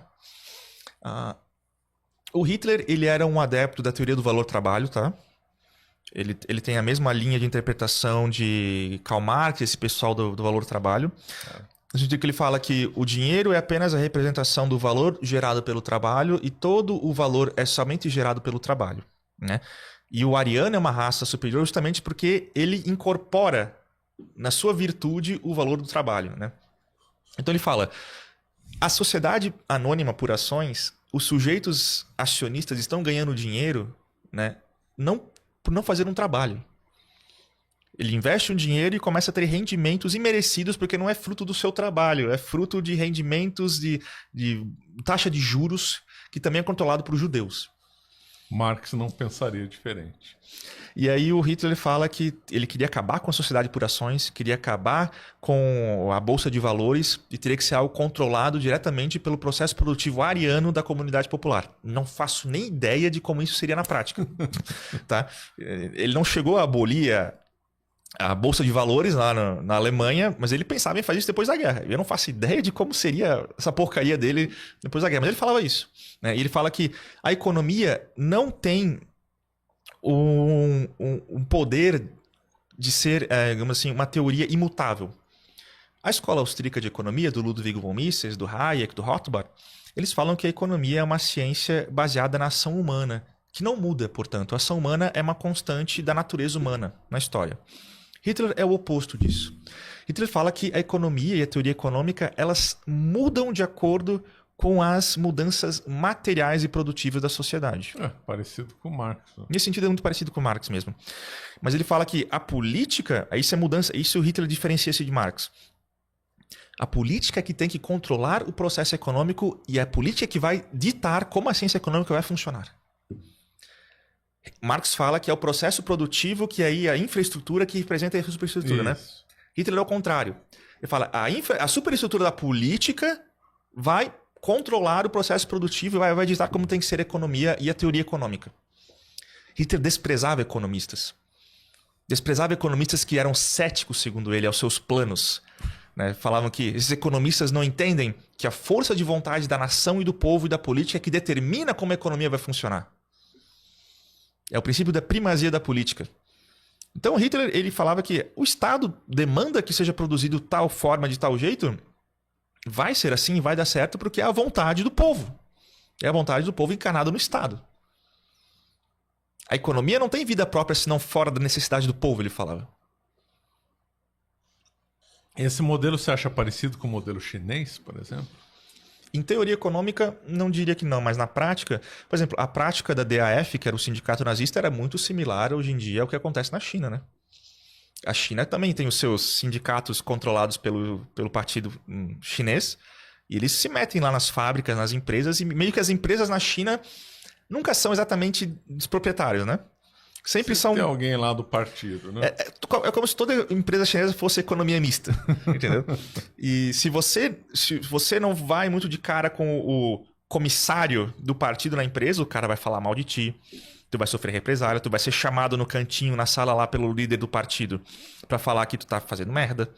O Hitler, ele era um adepto da teoria do valor-trabalho, tá? Ele tem a mesma linha de interpretação de Karl Marx, esse pessoal do valor-trabalho. No sentido que ele fala que o dinheiro é apenas a representação do valor gerado pelo trabalho e todo o valor é somente gerado pelo trabalho, né? E o ariano é uma raça superior justamente porque ele incorpora na sua virtude o valor do trabalho, né? Então ele fala: a sociedade anônima por ações, os sujeitos acionistas estão ganhando dinheiro, né, por não fazer um trabalho. Ele investe um dinheiro e começa a ter rendimentos imerecidos porque não é fruto do seu trabalho, é fruto de rendimentos de taxa de juros que também é controlado por judeus. Marx não pensaria diferente. E aí o Hitler fala que ele queria acabar com a sociedade por ações, queria acabar com a bolsa de valores e teria que ser algo controlado diretamente pelo processo produtivo ariano da comunidade popular. Não faço nem ideia de como isso seria na prática. Tá? Ele não chegou a abolir a bolsa de valores lá na Alemanha, mas ele pensava em fazer isso depois da guerra. Eu não faço ideia de como seria essa porcaria dele depois da guerra, mas ele falava isso. Né? E ele fala que a economia não tem um poder de ser, digamos assim, uma teoria imutável. A escola austríaca de economia, do Ludwig von Mises, do Hayek, do Rothbard, eles falam que a economia é uma ciência baseada na ação humana, que não muda, portanto. A ação humana é uma constante da natureza humana na história. Hitler é o oposto disso. Hitler fala que a economia e a teoria econômica, elas mudam de acordo com as mudanças materiais e produtivas da sociedade. Parecido com Marx. Nesse sentido é muito parecido com Marx mesmo. Mas ele fala que a política, isso é mudança, isso o Hitler diferencia-se de Marx. A política é que tem que controlar o processo econômico e a política é que vai ditar como a ciência econômica vai funcionar. Marx fala que é o processo produtivo, que aí a infraestrutura que representa a superestrutura, né? Hitler é o contrário. Ele fala, a superestrutura da política vai controlar o processo produtivo e vai ditar como tem que ser a economia e a teoria econômica. Hitler desprezava economistas. Desprezava economistas que eram céticos, segundo ele, aos seus planos. Né? Falavam que esses economistas não entendem que a força de vontade da nação e do povo e da política é que determina como a economia vai funcionar. É o princípio da primazia da política. Então Hitler ele falava que o Estado demanda que seja produzido de tal forma, de tal jeito, vai ser assim e vai dar certo porque é a vontade do povo. É a vontade do povo encarnada no Estado. A economia não tem vida própria senão fora da necessidade do povo, ele falava. Esse modelo você acha parecido com o modelo chinês, por exemplo? Em teoria econômica, não diria que não, mas na prática, por exemplo, a prática da DAF, que era o sindicato nazista, era muito similar hoje em dia ao que acontece na China, né? A China também tem os seus sindicatos controlados pelo partido chinês, e eles se metem lá nas fábricas, nas empresas, e meio que as empresas na China nunca são exatamente dos proprietários, né? Sempre são... Tem alguém lá do partido, né? É como se toda empresa chinesa fosse economia mista, entendeu? E se você não vai muito de cara com o comissário do partido na empresa, o cara vai falar mal de ti, tu vai sofrer represália, tu vai ser chamado no cantinho, na sala lá pelo líder do partido pra falar que tu tá fazendo merda.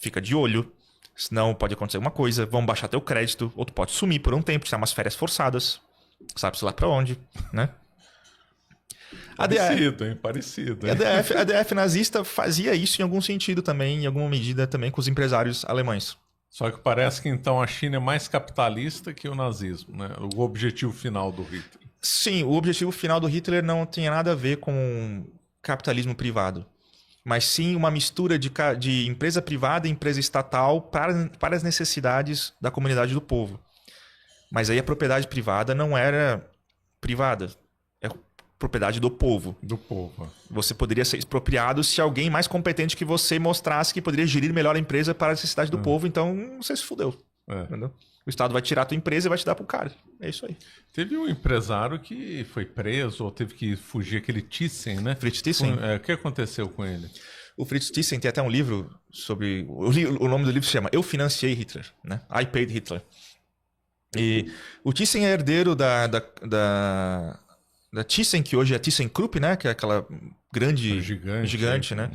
Fica de olho, senão pode acontecer alguma coisa, vão baixar teu crédito, ou tu pode sumir por um tempo, tirar umas férias forçadas, sabe-se lá pra onde, né? Parecido. A DF nazista fazia isso em algum sentido também, em alguma medida também com os empresários alemães. Só que parece que então a China é mais capitalista que o nazismo, né? O objetivo final do Hitler. Sim, o objetivo final do Hitler não tinha nada a ver com capitalismo privado, mas sim uma mistura de empresa privada e empresa estatal para as necessidades da comunidade do povo. Mas aí a propriedade privada não era privada, é propriedade do povo. Do povo. Você poderia ser expropriado se alguém mais competente que você mostrasse que poderia gerir melhor a empresa para a necessidade do povo, então você se fudeu. Entendeu? O Estado vai tirar a tua empresa e vai te dar pro cara. É isso aí. Teve um empresário que foi preso ou teve que fugir, aquele Thyssen, né? Fritz Thyssen. O que aconteceu com ele? O Fritz Thyssen tem até um livro sobre... O nome do livro se chama Eu Financiei Hitler, né? I Paid Hitler. E o Thyssen é herdeiro da Thyssen, que hoje é ThyssenKrupp, né? Que é aquela grande... Gigante, né?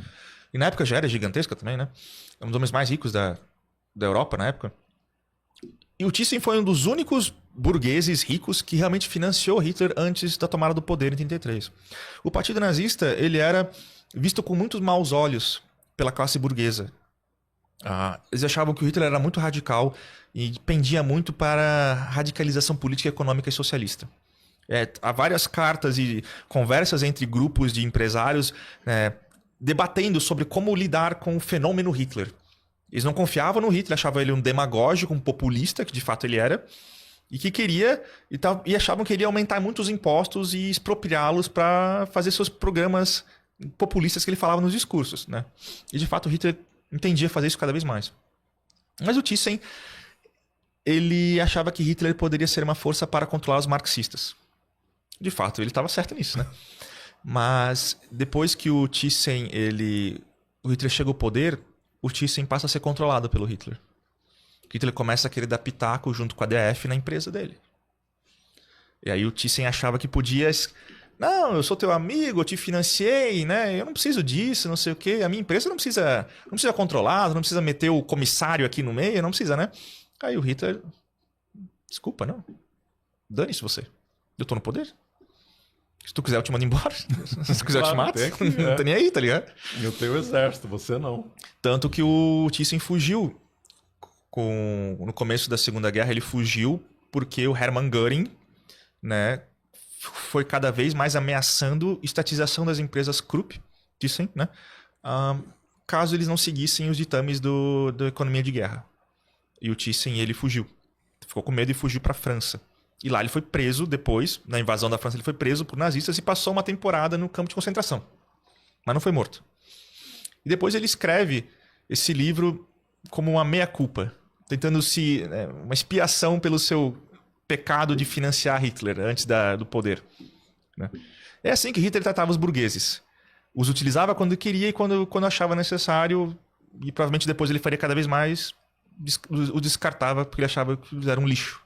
E na época já era gigantesca também, né? É um dos homens mais ricos da Europa na época. E o Thyssen foi um dos únicos burgueses ricos que realmente financiou Hitler antes da tomada do poder em 1933. O partido nazista, ele era visto com muitos maus olhos pela classe burguesa. Eles achavam que o Hitler era muito radical e pendia muito para a radicalização política, econômica e socialista. Há várias cartas e conversas entre grupos de empresários debatendo sobre como lidar com o fenômeno Hitler. Eles não confiavam no Hitler, achavam ele um demagógico, um populista, que de fato ele era, e que queria, e achavam que ele ia aumentar muito os impostos e expropriá-los para fazer seus programas populistas que ele falava nos discursos, né? E de fato o Hitler entendia fazer isso cada vez mais. Mas o Thyssen, ele achava que Hitler poderia ser uma força para controlar os marxistas. De fato, ele estava certo nisso, né? Mas depois que o Thyssen, o Hitler chega ao poder, o Thyssen passa a ser controlado pelo Hitler. O Hitler começa a querer dar pitaco junto com a DF na empresa dele. E aí o Thyssen achava que podia... Não, eu sou teu amigo, eu te financiei, né? Eu não preciso disso, não sei o quê. A minha empresa não precisa controlar, não precisa meter o comissário aqui no meio, não precisa, né? Aí o Hitler... Desculpa, não. Dane-se você. Eu tô no poder. Se tu quiser, eu te mando embora. Se tu quiser, eu te mato. Não tá nem aí, tá ligado? Eu tenho o exército, você não. Tanto que o Thyssen fugiu. No começo da Segunda Guerra, ele fugiu porque o Hermann Göring, né, foi cada vez mais ameaçando estatização das empresas Krupp, Thyssen, né, caso eles não seguissem os ditames da economia de guerra. E o Thyssen, ele fugiu. Ficou com medo e fugiu para a França. E lá ele foi preso depois, na invasão da França ele foi preso por nazistas e passou uma temporada no campo de concentração. Mas não foi morto. E depois ele escreve esse livro como uma meia-culpa, tentando uma expiação pelo seu pecado de financiar Hitler antes do poder. Né? É assim que Hitler tratava os burgueses. Os utilizava quando queria e quando achava necessário, e provavelmente depois ele faria cada vez mais, o descartava porque ele achava que eles eram um lixo.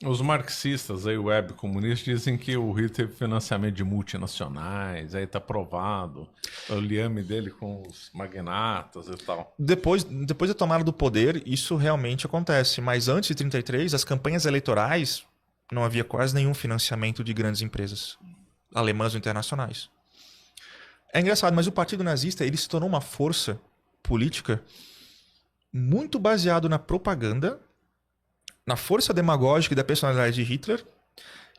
Os marxistas aí, web comunistas, dizem que o Hitler teve financiamento de multinacionais, aí tá provado. O liame dele com os magnatas e tal. Depois da tomada do poder, isso realmente acontece. Mas antes de 1933, as campanhas eleitorais, não havia quase nenhum financiamento de grandes empresas alemãs ou internacionais. É engraçado, mas o Partido Nazista ele se tornou uma força política muito baseado na propaganda, na força demagógica e da personalidade de Hitler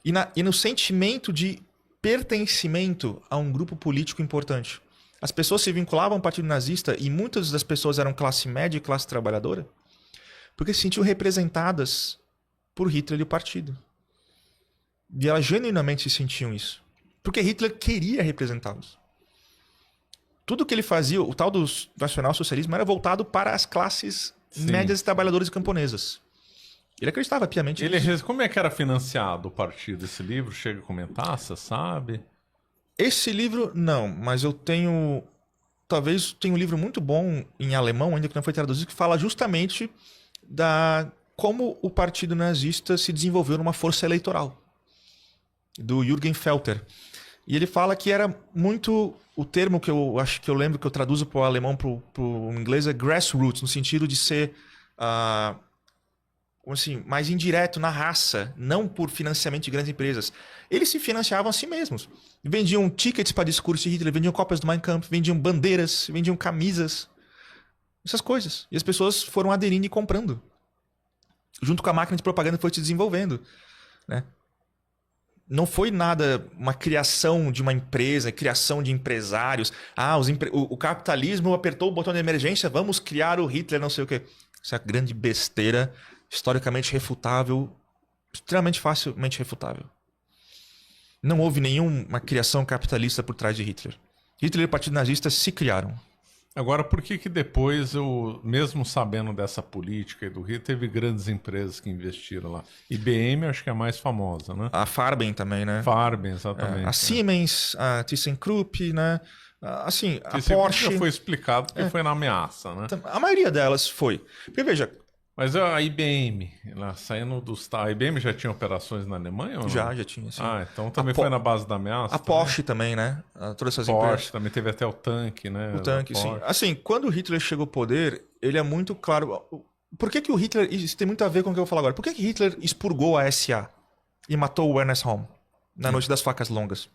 e no sentimento de pertencimento a um grupo político importante. As pessoas se vinculavam ao Partido Nazista e muitas das pessoas eram classe média e classe trabalhadora porque se sentiam representadas por Hitler e o partido. E elas genuinamente se sentiam isso. Porque Hitler queria representá-los. Tudo que ele fazia, o tal do nacional-socialismo, era voltado para as classes médias, trabalhadoras e camponesas. Ele acreditava piamente nisso. Como é que era financiado o partido? Esse livro chega a comentar, você sabe? Esse livro, não, mas eu tenho... Talvez tenha um livro muito bom em alemão, ainda que não foi traduzido, que fala justamente como o Partido Nazista se desenvolveu numa força eleitoral. Do Jürgen Felter. E ele fala que era muito... O termo que eu acho que eu lembro que eu traduzo para o alemão para o inglês é grassroots, no sentido de ser assim, mais indireto na raça, não por financiamento de grandes empresas. Eles se financiavam a si mesmos. Vendiam tickets para discurso de Hitler, vendiam cópias do Mein Kampf, vendiam bandeiras, vendiam camisas. Essas coisas. E as pessoas foram aderindo e comprando. Junto com a máquina de propaganda foi se desenvolvendo, né? Não foi nada uma criação de uma empresa, criação de empresários. O capitalismo apertou o botão de emergência, vamos criar o Hitler, não sei o quê. Isso é grande besteira, historicamente refutável, extremamente facilmente refutável. Não houve nenhuma criação capitalista por trás de Hitler. Hitler e o Partido Nazista se criaram. Agora, por que depois, mesmo sabendo dessa política e do Hitler, teve grandes empresas que investiram lá? IBM acho que é a mais famosa, né? A Farben também, né? Farben, exatamente. A Siemens, a ThyssenKrupp, né? Assim, a Porsche... já foi explicado porque foi na ameaça, né? A maioria delas foi. Porque, veja... Mas a IBM, lá saindo dos... A IBM já tinha operações na Alemanha? Ou não? Já tinha, sim. Então também foi na base da ameaça? A Porsche também, né? Todas essas Porsche empresas. também teve até o tanque, né? O tanque, sim. Assim, quando o Hitler chegou ao poder, ele é muito claro... Por que o Hitler... Isso tem muito a ver com o que eu vou falar agora. Por que Hitler expurgou a SA e matou o Ernest Röhm na Noite das Facas Longas?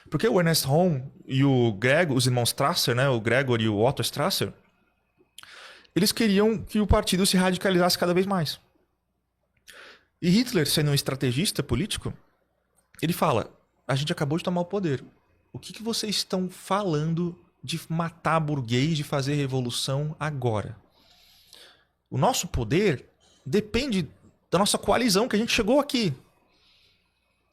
Porque o Ernest Röhm e os irmãos Strasser, né? O Gregor e o Otto Strasser, eles queriam que o partido se radicalizasse cada vez mais. E Hitler, sendo um estrategista político, ele fala, a gente acabou de tomar o poder. O que vocês estão falando de matar burguês, de fazer revolução agora? O nosso poder depende da nossa coalizão, que a gente chegou aqui.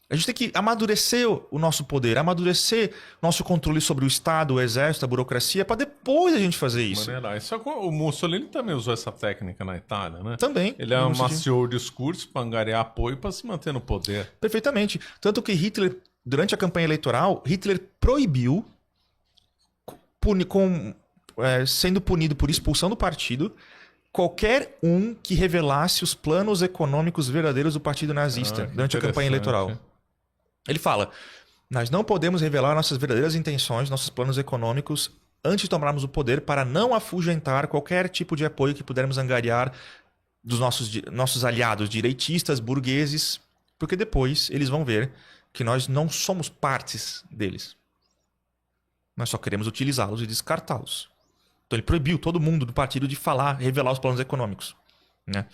A gente tem que amadurecer o nosso poder, amadurecer nosso controle sobre o Estado, o Exército, a burocracia, para depois a gente fazer isso. O Mussolini também usou essa técnica na Itália, né? Também. Ele amaciou o discurso para angariar apoio para se manter no poder. Perfeitamente. Tanto que Hitler, durante a campanha eleitoral, Hitler proibiu, sendo punido por expulsão do partido, qualquer um que revelasse os planos econômicos verdadeiros do Partido Nazista durante a campanha eleitoral. Ele fala, nós não podemos revelar nossas verdadeiras intenções, nossos planos econômicos, antes de tomarmos o poder para não afugentar qualquer tipo de apoio que pudermos angariar dos nossos aliados direitistas, burgueses, porque depois eles vão ver que nós não somos partes deles. Nós só queremos utilizá-los e descartá-los. Então ele proibiu todo mundo do partido de revelar os planos econômicos, né?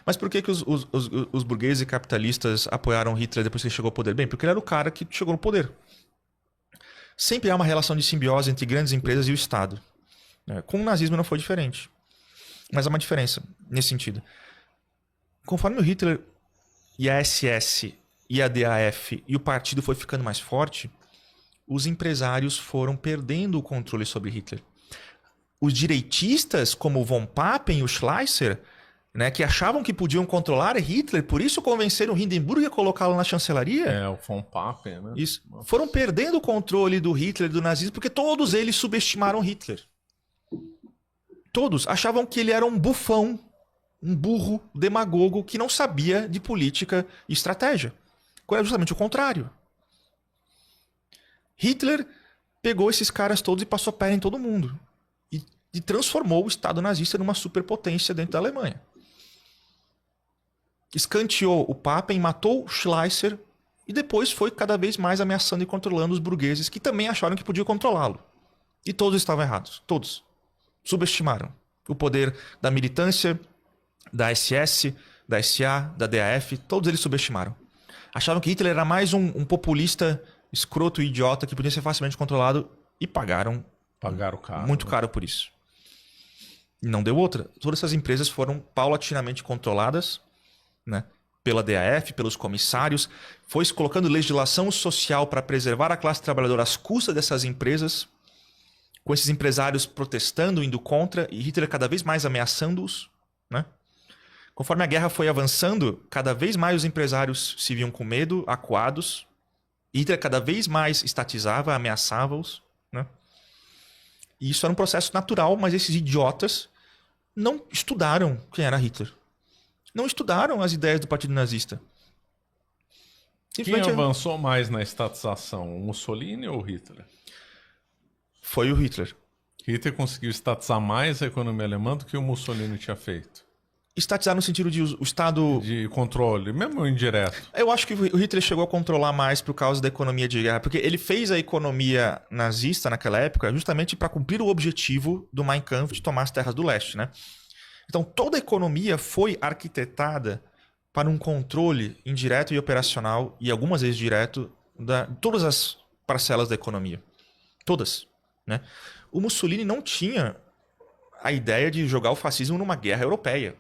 Mas por que os burgueses e capitalistas apoiaram Hitler depois que ele chegou ao poder? Bem, porque ele era o cara que chegou no poder. Sempre há uma relação de simbiose entre grandes empresas e o Estado. Com o nazismo não foi diferente. Mas há uma diferença nesse sentido. Conforme o Hitler e a SS e a DAF e o partido foi ficando mais forte, os empresários foram perdendo o controle sobre Hitler. Os direitistas, como o von Papen e o Schleicher, né, que achavam que podiam controlar Hitler, por isso convenceram Hindenburg a colocá-lo na chancelaria. O von Papen, né? Isso. Foram perdendo o controle do Hitler, do nazismo, porque todos eles subestimaram Hitler. Todos achavam que ele era um bufão, um burro, demagogo, que não sabia de política e estratégia. Quando é justamente o contrário. Hitler pegou esses caras todos e passou a perna em todo mundo. E transformou o Estado nazista numa superpotência dentro da Alemanha. Escanteou o Papen, matou Schleicher e depois foi cada vez mais ameaçando e controlando os burgueses que também acharam que podiam controlá-lo. E todos estavam errados. Todos. Subestimaram o poder da militância, da SS, da SA, da DAF. Todos eles subestimaram. Achavam que Hitler era mais um populista escroto e idiota que podia ser facilmente controlado e pagaram caro, muito caro por isso. E não deu outra. Todas essas empresas foram paulatinamente controladas, né, pela DAF, pelos comissários. Foi se colocando legislação social para preservar a classe trabalhadora às custas dessas empresas, com esses empresários protestando, indo contra, e Hitler cada vez mais ameaçando-os, né? Conforme a guerra foi avançando, cada vez mais os empresários se viam com medo, acuados. Hitler cada vez mais estatizava, ameaçava-os, né? E isso era um processo natural, mas esses idiotas não estudaram quem era Hitler. Não estudaram as ideias do Partido Nazista. Quem avançou mais na estatização, o Mussolini ou o Hitler? Foi o Hitler. Hitler conseguiu estatizar mais a economia alemã do que o Mussolini tinha feito. Estatizar no sentido de o Estado... De controle, mesmo indireto. Eu acho que o Hitler chegou a controlar mais por causa da economia de guerra, porque ele fez a economia nazista naquela época justamente para cumprir o objetivo do Mein Kampf de tomar as terras do leste, né? Então toda a economia foi arquitetada para um controle indireto e operacional, e algumas vezes direto, de todas as parcelas da economia. Todas, né? O Mussolini não tinha a ideia de jogar o fascismo numa guerra europeia.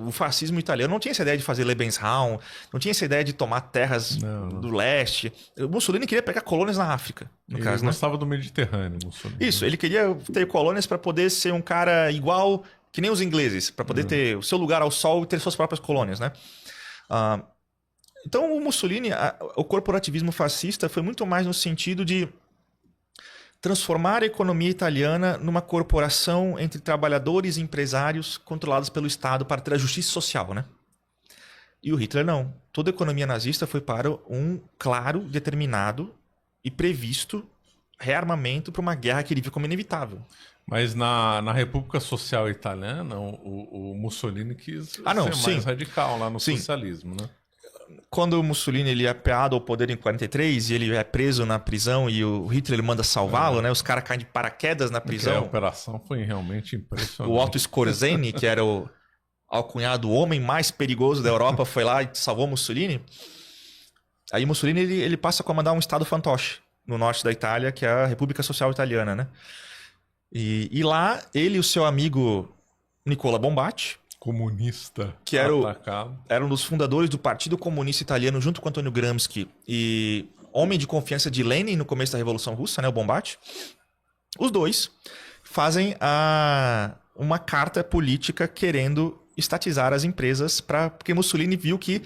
O fascismo italiano não tinha essa ideia de fazer Lebensraum, não tinha essa ideia de tomar terras do leste. O Mussolini queria pegar colônias na África, no ele caso. Ele gostava do Mediterrâneo, Mussolini. Isso, ele queria ter colônias para poder ser um cara igual que nem os ingleses, para poder ter o seu lugar ao sol e ter suas próprias colônias, né? Então o Mussolini, o corporativismo fascista foi muito mais no sentido de transformar a economia italiana numa corporação entre trabalhadores e empresários controlados pelo Estado para ter a justiça social, né? E o Hitler não. Toda a economia nazista foi para um claro, determinado e previsto rearmamento para uma guerra que ele viu como inevitável. Mas na República Social Italiana, o Mussolini quis ser mais radical lá no socialismo, né? Quando o Mussolini ele é apeado ao poder em 43 e ele é preso na prisão e o Hitler ele manda salvá-lo, né? Os caras caem de paraquedas na prisão. A operação foi realmente impressionante. O Otto Skorzeny, que era o alcunhado homem mais perigoso da Europa, foi lá e salvou Mussolini. Aí Mussolini ele passa a comandar um estado fantoche no norte da Itália, que é a República Social Italiana, né? E lá ele e o seu amigo Nicola Bombatti, comunista, que era um dos fundadores do Partido Comunista Italiano, junto com Antônio Gramsci, e homem de confiança de Lenin no começo da Revolução Russa, né, o Bombatti. Os dois fazem uma carta política querendo estatizar as empresas, porque Mussolini viu que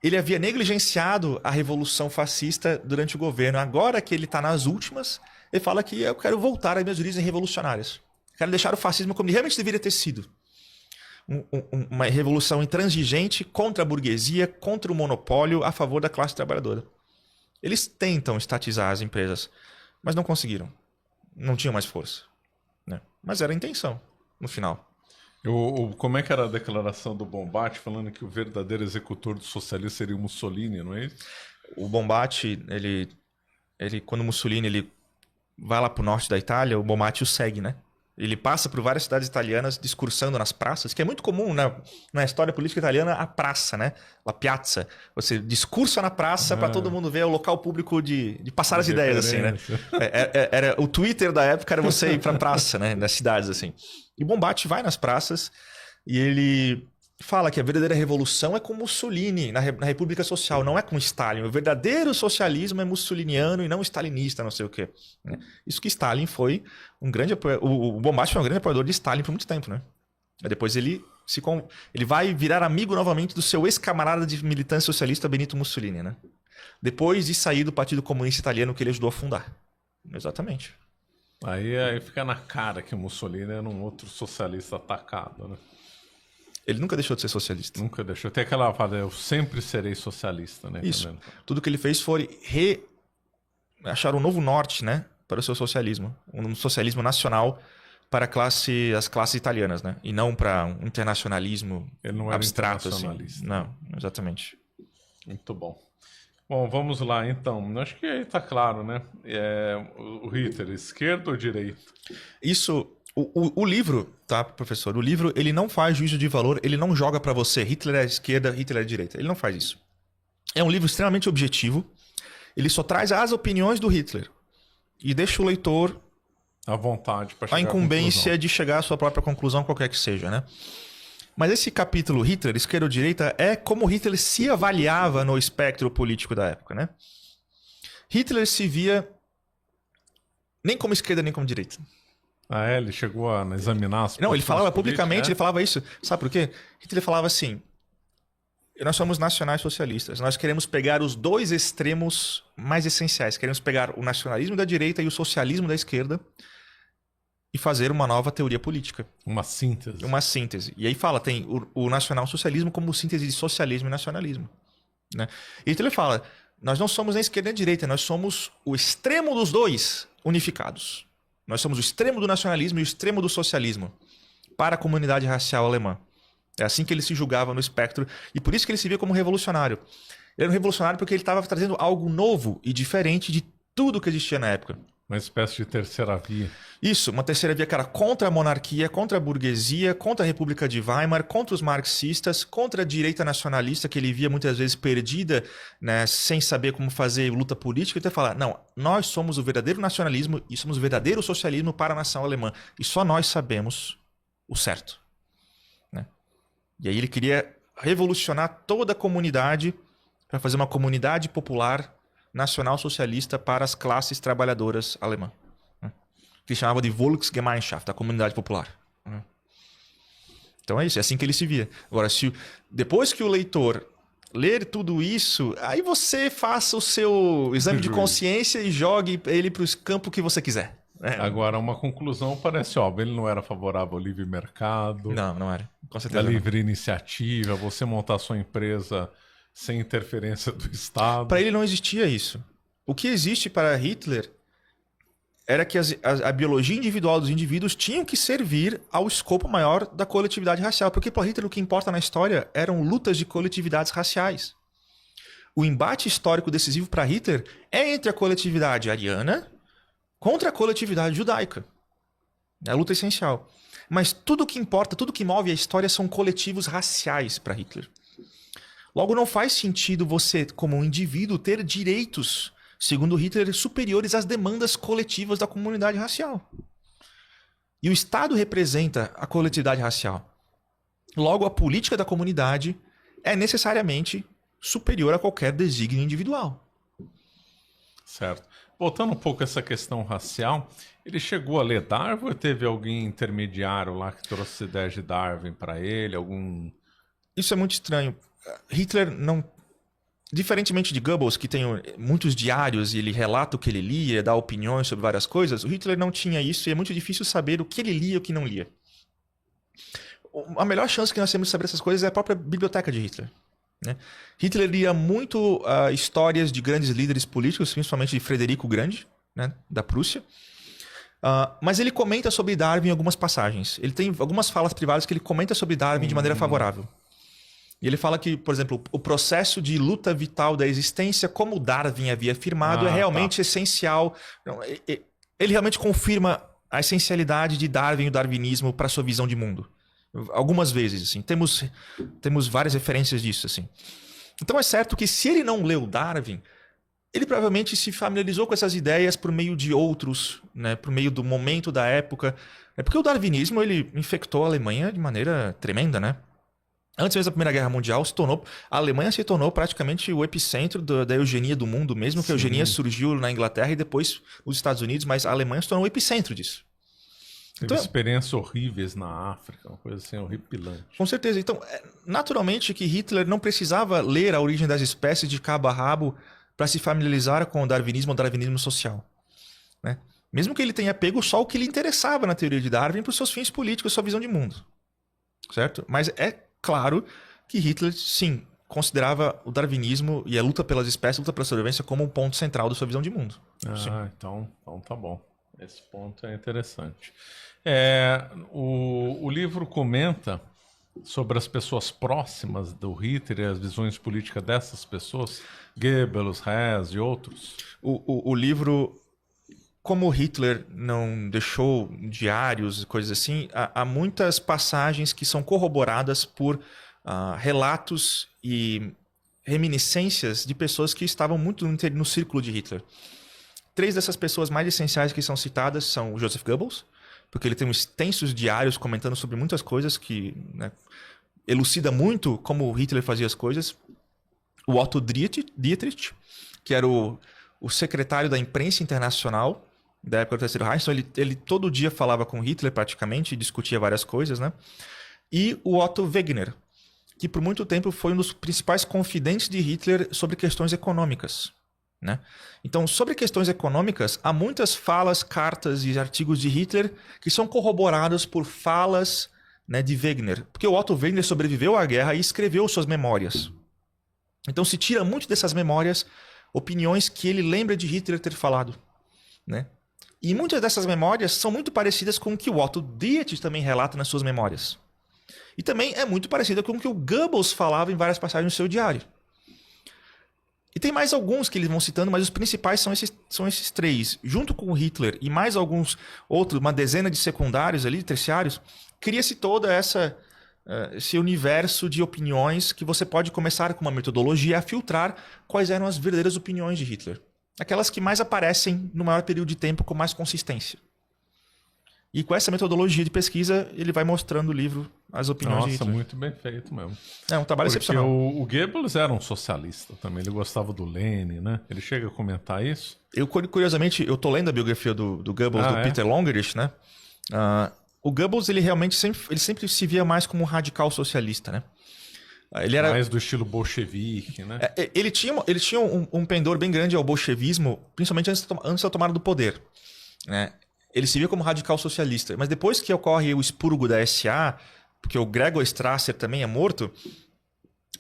ele havia negligenciado a Revolução Fascista durante o governo. Agora que ele está nas últimas, ele fala que eu quero voltar às minhas origens revolucionárias. Quero deixar o fascismo como ele realmente deveria ter sido. Uma revolução intransigente contra a burguesia, contra o monopólio, a favor da classe trabalhadora. Eles tentam estatizar as empresas, mas não conseguiram. Não tinham mais força, né? Mas era a intenção, no final. Como é que era a declaração do Bombatti, falando que o verdadeiro executor do socialismo seria o Mussolini, não é isso? O Bombatti, quando o Mussolini vai lá para o norte da Itália, o Bombatti o segue, né? Ele passa por várias cidades italianas discursando nas praças, que é muito comum na história política italiana, a praça, né? A piazza. Você discursa na praça para todo mundo ver, é o local público de passar as ideias, assim, né? Era o Twitter da época era você ir para a praça, né? Nas cidades, assim. E Bombatti vai nas praças e ele fala que a verdadeira revolução é com Mussolini, na República Social, não é com Stalin. O verdadeiro socialismo é mussoliniano e não stalinista, não sei o quê. Isso que Stalin foi um grande apoiador. O Bombatti foi um grande apoiador de Stalin por muito tempo, né? Depois ele ele vai virar amigo novamente do seu ex-camarada de militância socialista Benito Mussolini, né? Depois de sair do Partido Comunista Italiano que ele ajudou a fundar. Exatamente. Aí fica na cara que Mussolini era um outro socialista atacado, né? Ele nunca deixou de ser socialista. Nunca deixou. Tem aquela fala, eu sempre serei socialista, né? Isso. Também. Tudo que ele fez foi achar um novo norte, né? Para o seu socialismo. Um socialismo nacional para as classes italianas, né? E não para um internacionalismo ele não era abstrato, internacionalista. Assim. Não, exatamente. Muito bom. Bom, vamos lá então. Acho que aí tá claro, né? O Hitler, esquerda ou direita? Isso, o livro, tá, professor? O livro, ele não faz juízo de valor, ele não joga para você Hitler é esquerda, Hitler é direita. Ele não faz isso. É um livro extremamente objetivo. Ele só traz as opiniões do Hitler e deixa o leitor à vontade para chegar a incumbência de chegar à sua própria conclusão, qualquer que seja, né? Mas esse capítulo Hitler, esquerda ou direita, é como Hitler se avaliava no espectro político da época, né? Hitler se via nem como esquerda nem como direita. Ele chegou a examinar as Não, ele falava publicamente, ele falava isso. Sabe por quê? Hitler falava assim: nós somos nacionais socialistas, nós queremos pegar os dois extremos mais essenciais. Queremos pegar o nacionalismo da direita e o socialismo da esquerda e fazer uma nova teoria política. Uma síntese. Uma síntese. E aí fala, tem o nacional-socialismo como síntese de socialismo e nacionalismo. Né? E então ele fala, nós não somos nem esquerda nem direita, nós somos o extremo dos dois unificados. Nós somos o extremo do nacionalismo e o extremo do socialismo para a comunidade racial alemã. É assim que ele se julgava no espectro e por isso que ele se via como revolucionário. Ele era um revolucionário porque ele estava trazendo algo novo e diferente de tudo que existia na época. Uma espécie de terceira via. Isso, uma terceira via que era contra a monarquia, contra a burguesia, contra a República de Weimar, contra os marxistas, contra a direita nacionalista que ele via muitas vezes perdida, né, sem saber como fazer luta política. Então ele fala, não, nós somos o verdadeiro nacionalismo e somos o verdadeiro socialismo para a nação alemã. E só nós sabemos o certo. Né? E aí ele queria revolucionar toda a comunidade para fazer uma comunidade popular nacional socialista para as classes trabalhadoras alemãs. Que chamava de Volksgemeinschaft, a comunidade popular. Então é isso, é assim que ele se via. Agora, depois que o leitor ler tudo isso, aí você faça o seu exame de consciência e jogue ele para o campo que você quiser. Agora, uma conclusão parece óbvia. Ele não era favorável ao livre mercado. Não era. Com certeza a livre iniciativa, você montar sua empresa sem interferência do Estado. Para ele não existia isso. O que existe para Hitler era que a biologia individual dos indivíduos tinham que servir ao escopo maior da coletividade racial. Porque para Hitler o que importa na história eram lutas de coletividades raciais. O embate histórico decisivo para Hitler é entre a coletividade ariana contra a coletividade judaica. É a luta essencial. Mas tudo que importa, tudo que move a história são coletivos raciais para Hitler. Logo, não faz sentido você, como um indivíduo, ter direitos, segundo Hitler, superiores às demandas coletivas da comunidade racial. E o Estado representa a coletividade racial. Logo, a política da comunidade é necessariamente superior a qualquer desígnio individual. Certo. Voltando um pouco a essa questão racial, ele chegou a ler Darwin ou teve alguém intermediário lá que trouxe ideias de Darwin para ele? Isso é muito estranho. Hitler não... Diferentemente de Goebbels, que tem muitos diários e ele relata o que ele lia, dá opiniões sobre várias coisas, o Hitler não tinha isso e é muito difícil saber o que ele lia e o que não lia. A melhor chance que nós temos de saber essas coisas é a própria biblioteca de Hitler. Né? Hitler lia muito histórias de grandes líderes políticos, principalmente de Frederico o Grande, né, da Prússia. Mas ele comenta sobre Darwin em algumas passagens. Ele tem algumas falas privadas que ele comenta sobre Darwin de maneira favorável. E ele fala que, por exemplo, o processo de luta vital da existência, como Darwin havia afirmado, é realmente essencial. Ele realmente confirma a essencialidade de Darwin e o darwinismo para a sua visão de mundo. Algumas vezes, assim. Temos várias referências disso, assim. Então é certo que se ele não leu Darwin, ele provavelmente se familiarizou com essas ideias por meio de outros, né, por meio do momento da época. Porque o darwinismo ele infectou a Alemanha de maneira tremenda, né? Antes mesmo da Primeira Guerra Mundial, a Alemanha se tornou praticamente o epicentro da eugenia do mundo, mesmo que a eugenia surgiu na Inglaterra e depois nos Estados Unidos, mas a Alemanha se tornou o epicentro disso. Teve experiências horríveis na África, uma coisa assim horripilante. Com certeza. Então, naturalmente que Hitler não precisava ler A Origem das Espécies de cabo a rabo para se familiarizar com o darwinismo ou darwinismo social, né? Mesmo que ele tenha pego só o que lhe interessava na teoria de Darwin para os seus fins políticos, sua visão de mundo. Certo? Mas é claro que Hitler, sim, considerava o darwinismo e a luta pelas espécies, a luta pela sobrevivência como um ponto central da sua visão de mundo. Então tá bom. Esse ponto é interessante. O livro comenta sobre as pessoas próximas do Hitler e as visões políticas dessas pessoas, Goebbels, Hess e outros. O livro, como Hitler não deixou diários e coisas assim, há muitas passagens que são corroboradas por relatos e reminiscências de pessoas que estavam muito no círculo de Hitler. 3 dessas pessoas mais essenciais que são citadas são o Joseph Goebbels, porque ele tem extensos diários comentando sobre muitas coisas que, né, elucida muito como Hitler fazia as coisas. O Otto Dietrich, que era o secretário da imprensa internacional da época do Terceiro Reich, então ele todo dia falava com Hitler praticamente e discutia várias coisas, né? E o Otto Wegener, que por muito tempo foi um dos principais confidentes de Hitler sobre questões econômicas, né? Então, sobre questões econômicas, há muitas falas, cartas e artigos de Hitler que são corroborados por falas, né, de Wegener. Porque o Otto Wegener sobreviveu à guerra e escreveu suas memórias. Então, se tira muito dessas memórias opiniões que ele lembra de Hitler ter falado, né? E muitas dessas memórias são muito parecidas com o que o Otto Dietrich também relata nas suas memórias. E também é muito parecida com o que o Goebbels falava em várias passagens no seu diário. E tem mais alguns que eles vão citando, mas os principais são esses 3. Junto com o Hitler e mais alguns outros, uma dezena de secundários ali, terciários, cria-se toda esse universo de opiniões que você pode começar com uma metodologia a filtrar quais eram as verdadeiras opiniões de Hitler. Aquelas que mais aparecem no maior período de tempo com mais consistência. E com essa metodologia de pesquisa, ele vai mostrando no livro as opiniões de Hitler. Nossa, muito bem feito mesmo. É um trabalho excepcional. O Goebbels era um socialista também, ele gostava do Lenin, né? Ele chega a comentar isso? Curiosamente, eu tô lendo a biografia do Goebbels, do Peter Longerich, né? O Goebbels, ele realmente sempre se via mais como um radical socialista, né? Ele era mais do estilo bolchevique, né? Ele tinha um pendor bem grande ao bolchevismo, principalmente antes da tomada do poder, né? Ele se via como radical socialista. Mas depois que ocorre o expurgo da SA, porque o Gregor Strasser também é morto,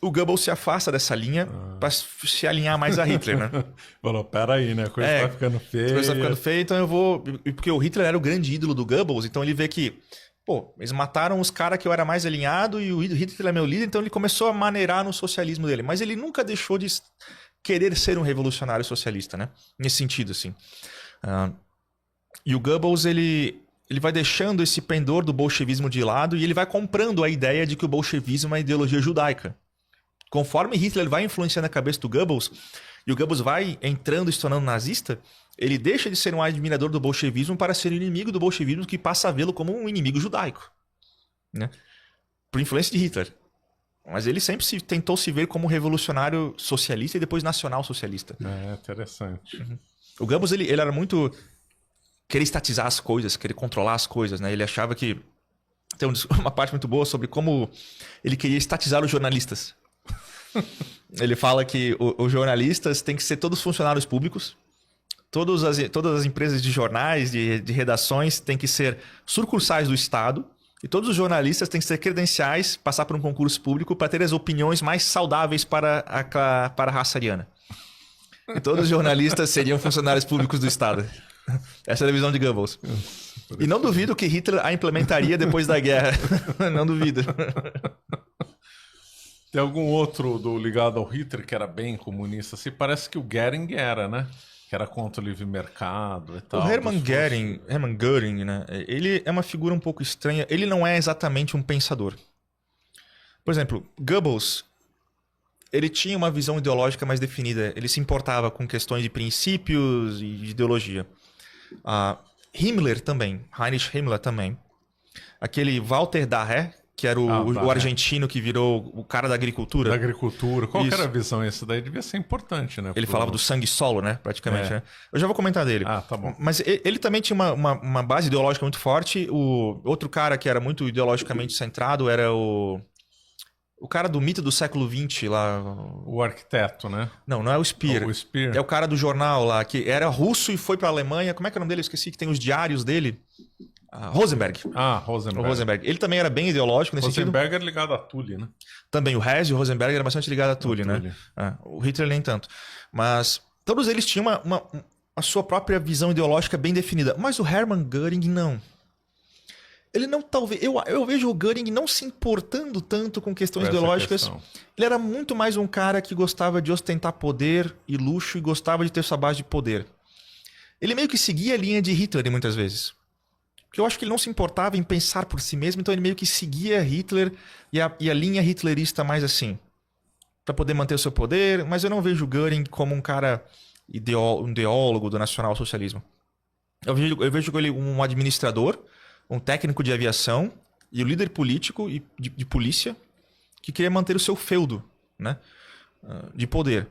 o Goebbels se afasta dessa linha para se alinhar mais a Hitler, né? Falou, peraí, né? A coisa tá ficando feia. A coisa tá ficando feia, então eu vou... Porque o Hitler era o grande ídolo do Goebbels, então ele vê que... Pô, eles mataram os caras que eu era mais alinhado e o Hitler é meu líder, então ele começou a maneirar no socialismo dele. Mas ele nunca deixou de querer ser um revolucionário socialista, né? Nesse sentido, assim. E o Goebbels, ele vai deixando esse pendor do bolchevismo de lado e ele vai comprando a ideia de que o bolchevismo é uma ideologia judaica. Conforme Hitler vai influenciando a cabeça do Goebbels, e o Goebbels vai entrando e se tornando nazista, ele deixa de ser um admirador do bolchevismo para ser um inimigo do bolchevismo que passa a vê-lo como um inimigo judaico, né? Por influência de Hitler. Mas ele sempre tentou se ver como um revolucionário socialista e depois nacional-socialista. É interessante. Uhum. O Goebbels, ele era muito... querer estatizar as coisas, querer controlar as coisas, né? Ele achava que... Tem uma parte muito boa sobre como ele queria estatizar os jornalistas. Ele fala que os jornalistas têm que ser todos funcionários públicos, todas as empresas de jornais, de redações têm que ser sucursais do Estado, e todos os jornalistas têm que ser credenciais, passar por um concurso público para ter as opiniões mais saudáveis para a raça ariana. E todos os jornalistas seriam funcionários públicos do Estado. Essa é a visão de Goebbels. E não duvido que Hitler a implementaria depois da guerra. Não duvido. Tem algum outro ligado ao Hitler que era bem comunista? Assim, parece que o Goering era, né? Que era contra o livre mercado e tal. O Hermann Göring, né? Ele é uma figura um pouco estranha. Ele não é exatamente um pensador. Por exemplo, Goebbels, ele tinha uma visão ideológica mais definida. Ele se importava com questões de princípios e de ideologia. Himmler também. Heinrich Himmler também. Aquele Walter Daher, que era o argentino que virou o cara da agricultura. Da agricultura. Qual que era a visão? Isso daí devia ser importante, né? Ele falava do sangue solo, né? Praticamente, né? Eu já vou comentar dele. Ah, tá bom. Mas ele também tinha uma base ideológica muito forte. O outro cara que era muito ideologicamente centrado era o cara do mito do século XX lá. O arquiteto, né? Não é o Speer. O Speer. É o cara do jornal lá, que era russo e foi pra Alemanha. Como é que é o nome dele? Eu esqueci, que tem os diários dele. Rosenberg. Rosenberg. O Rosenberg. Ele também era bem ideológico nesse sentido. Rosenberg era ligado a Tully, né? Também o Hess e o Rosenberg era bastante ligado a Tully, né? O Hitler nem tanto. Mas todos eles tinham a sua própria visão ideológica bem definida. Mas o Hermann Göring não. Ele não, talvez... Eu vejo o Göring não se importando tanto com questões ideológicas. Ele era muito mais um cara que gostava de ostentar poder e luxo e gostava de ter sua base de poder. Ele meio que seguia a linha de Hitler muitas vezes. Porque eu acho que ele não se importava em pensar por si mesmo, então ele meio que seguia Hitler e a linha hitlerista mais assim. Para poder manter o seu poder, mas eu não vejo o Göring como um cara um ideólogo do nacionalsocialismo. Eu vejo ele um administrador, um técnico de aviação e o líder político e de polícia que queria manter o seu feudo, né, de poder.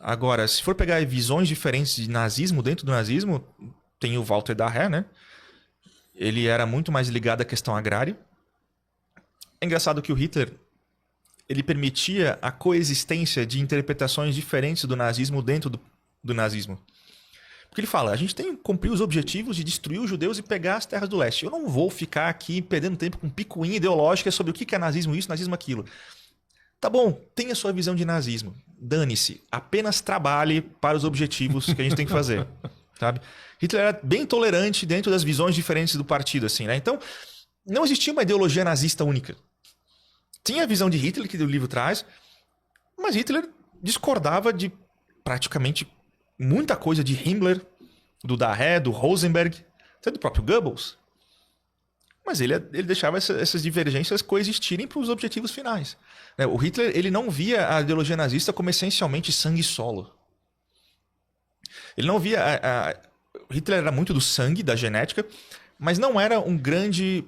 Agora, se for pegar visões diferentes de nazismo, dentro do nazismo, tem o Walter Daher, né? Ele era muito mais ligado à questão agrária. É engraçado que o Hitler ele permitia a coexistência de interpretações diferentes do nazismo dentro do nazismo. Porque ele fala, a gente tem que cumprir os objetivos de destruir os judeus e pegar as terras do leste. Eu não vou ficar aqui perdendo tempo com picuinha ideológica sobre o que é nazismo isso, nazismo aquilo. Tá bom, tenha sua visão de nazismo. Dane-se. Apenas trabalhe para os objetivos que a gente tem que fazer. Sabe? Hitler era bem tolerante dentro das visões diferentes do partido, assim, né? Então, não existia uma ideologia nazista única. Tinha a visão de Hitler, que o livro traz, mas Hitler discordava de praticamente muita coisa de Himmler, do Daher, do Rosenberg, até do próprio Goebbels. Mas ele deixava essas divergências coexistirem para os objetivos finais. O Hitler ele não via a ideologia nazista como essencialmente sangue solo. Ele não via... Hitler era muito do sangue, da genética, mas não era um grande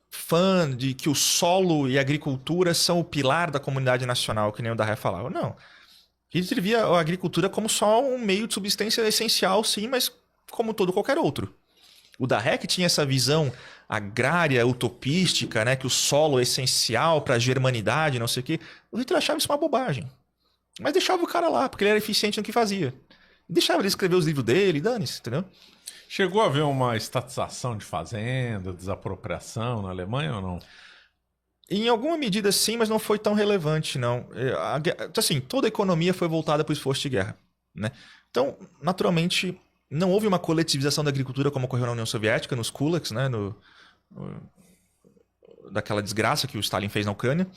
fã de que o solo e a agricultura são o pilar da comunidade nacional, que nem o Daher falava. Não. Hitler via a agricultura como só um meio de subsistência essencial, sim, mas como todo qualquer outro. O Daher que tinha essa visão agrária, utopística, né, que o solo é essencial para a germanidade, não sei o quê. O Hitler achava isso uma bobagem. Mas deixava o cara lá, porque ele era eficiente no que fazia. Deixava ele escrever os livros dele, dane-se, entendeu? Chegou a haver uma estatização de fazenda, desapropriação na Alemanha ou não? Em alguma medida sim, mas não foi tão relevante, não. Assim, toda a economia foi voltada para o esforço de guerra, né? Então, naturalmente, não houve uma coletivização da agricultura como ocorreu na União Soviética, nos kulaks, né? Daquela desgraça que o Stalin fez na Ucrânia.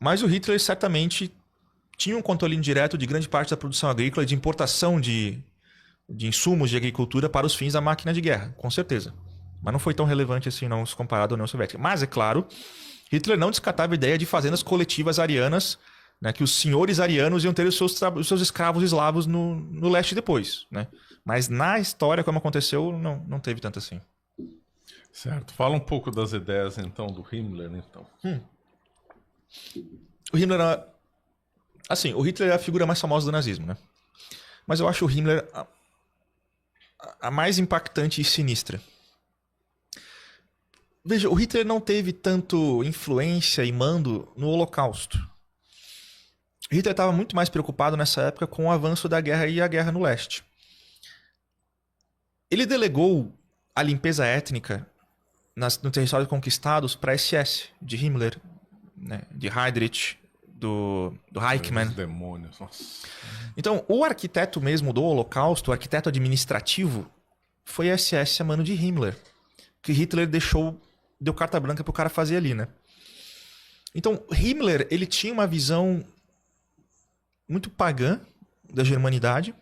Mas o Hitler certamente tinha um controle indireto de grande parte da produção agrícola e de importação de insumos de agricultura para os fins da máquina de guerra, com certeza. Mas não foi tão relevante assim, não, se comparado à União Soviética. Mas, é claro, Hitler não descartava a ideia de fazendas coletivas arianas, né, que os senhores arianos iam ter os seus escravos eslavos no leste depois. Né? Mas na história, como aconteceu, não teve tanto assim. Certo. Fala um pouco das ideias, então, do Himmler, então. O Himmler era... Assim, o Hitler é a figura mais famosa do nazismo, né? Mas eu acho o Himmler a mais impactante e sinistra. Veja, o Hitler não teve tanto influência e mando no Holocausto. Hitler estava muito mais preocupado nessa época com o avanço da guerra e a guerra no leste. Ele delegou a limpeza étnica no território conquistados para a SS, de Himmler, né, de Heydrich, do Eichmann. Os demônios, nossa. Então, o arquiteto mesmo do Holocausto, o arquiteto administrativo, foi a SS a mano de Himmler, que Hitler deu carta branca pro cara fazer ali, né? Então, Himmler, ele tinha uma visão muito pagã da germanidade,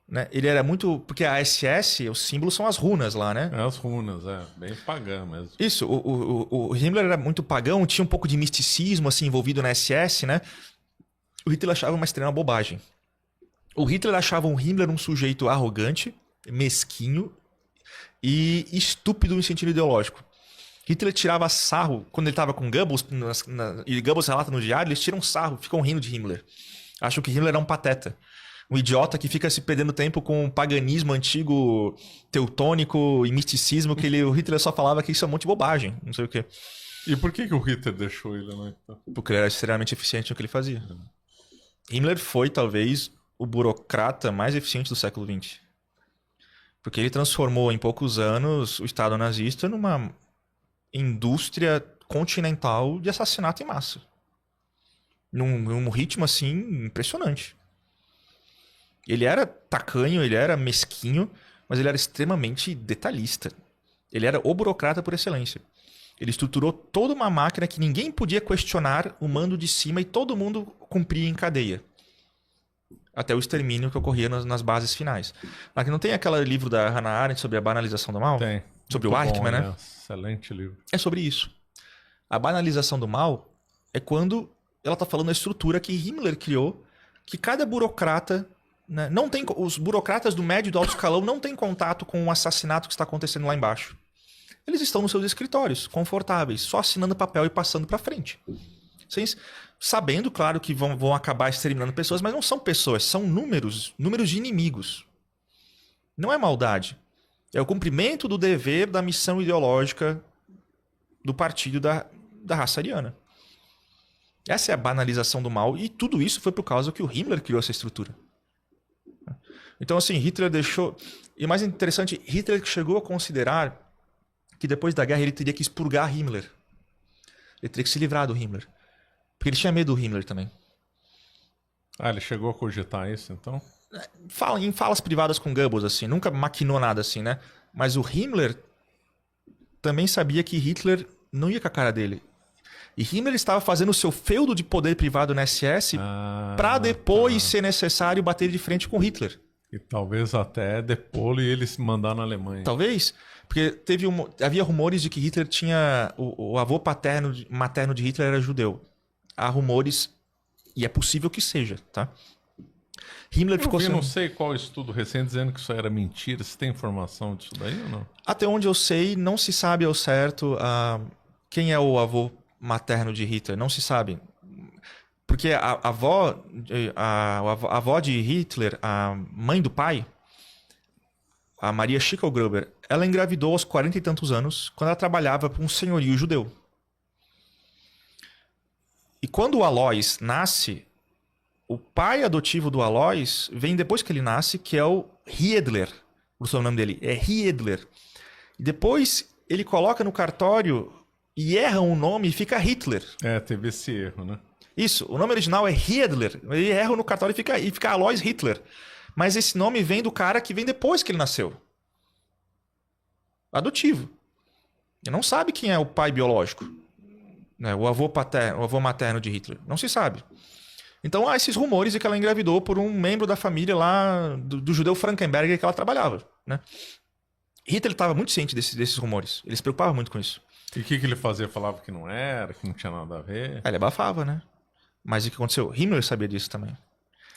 né? Ele era muito... Porque a SS, os símbolos são as runas lá, né? As runas, bem pagã mesmo. Isso, o Himmler era muito pagão, tinha um pouco de misticismo assim, envolvido na SS, né? O Hitler achava uma extrema bobagem. O Hitler achava o Himmler um sujeito arrogante, mesquinho e estúpido no sentido ideológico. Hitler tirava sarro, quando ele estava com Goebbels, e Goebbels relata no diário, eles tiram sarro, ficam rindo de Himmler. Acham que Himmler é um pateta. Um idiota que fica se perdendo tempo com o paganismo antigo, teutônico e misticismo, que o Hitler só falava que isso é um monte de bobagem, não sei o quê. E por que o Hitler deixou ele, né? Porque ele era extremamente eficiente no que ele fazia. Himmler foi, talvez, o burocrata mais eficiente do século XX. Porque ele transformou, em poucos anos, o Estado nazista numa indústria continental de assassinato em massa. Num ritmo, assim, impressionante. Ele era tacanho, ele era mesquinho, mas ele era extremamente detalhista. Ele era o burocrata por excelência. Ele estruturou toda uma máquina que ninguém podia questionar o mando de cima e todo mundo cumpria em cadeia. Até o extermínio que ocorria nas bases finais. Mas não tem aquele livro da Hannah Arendt sobre a banalização do mal? Tem. Sobre o Eichmann, né? Excelente livro. É sobre isso. A banalização do mal é quando ela está falando da estrutura que Himmler criou, que cada burocrata... Né, não tem, os burocratas do médio e do alto escalão não têm contato com o assassinato que está acontecendo lá embaixo. Eles estão nos seus escritórios, confortáveis, só assinando papel e passando para frente. Sabendo, claro, que vão acabar exterminando pessoas, mas não são pessoas, são números de inimigos. Não é maldade. É o cumprimento do dever da missão ideológica do partido da raça ariana. Essa é a banalização do mal, e tudo isso foi por causa que o Himmler criou essa estrutura. Então, assim, Hitler deixou... E mais interessante, Hitler chegou a considerar que depois da guerra ele teria que expurgar Himmler. Ele teria que se livrar do Himmler. Porque ele tinha medo do Himmler também. Ah, ele chegou a cogitar isso, então? Em falas privadas com Goebbels, assim. Nunca maquinou nada assim, né? Mas o Himmler também sabia que Hitler não ia com a cara dele. E Himmler estava fazendo o seu feudo de poder privado na SS para depois, se necessário, bater de frente com Hitler. E talvez até depô-lo e ele se mandar na Alemanha. Talvez, porque havia rumores de que Hitler tinha... O avô materno de Hitler era judeu. Há rumores, e é possível que seja, tá? Himmler ficou... não sei qual estudo recente dizendo que isso era mentira. Você tem informação disso daí ou não? Até onde eu sei, não se sabe ao certo quem é o avô materno de Hitler. Não se sabe. Porque a avó de Hitler, a mãe do pai, a Maria Schicklgruber, ela engravidou aos 40 e tantos anos, quando ela trabalhava para um senhorio judeu. E quando o Alois nasce, o pai adotivo do Alois vem depois que ele nasce, que é o Hiedler. O sobrenome dele é Hiedler. E depois ele coloca no cartório e erra um nome e fica Hitler. É, teve esse erro, né? Isso, o nome original é Hiedler. Ele erra no cartório e fica Alois Hitler. Mas esse nome vem do cara que vem depois que ele nasceu. Adotivo. Ele não sabe quem é o pai biológico. Né? O avô materno de Hitler. Não se sabe. Então há esses rumores de que ela engravidou por um membro da família lá do judeu Frankenberger que ela trabalhava. Né? Hitler estava muito ciente desses rumores. Ele se preocupava muito com isso. E o que ele fazia? Falava que não era, que não tinha nada a ver? Ele abafava, né? Mas o que aconteceu? Himmler sabia disso também.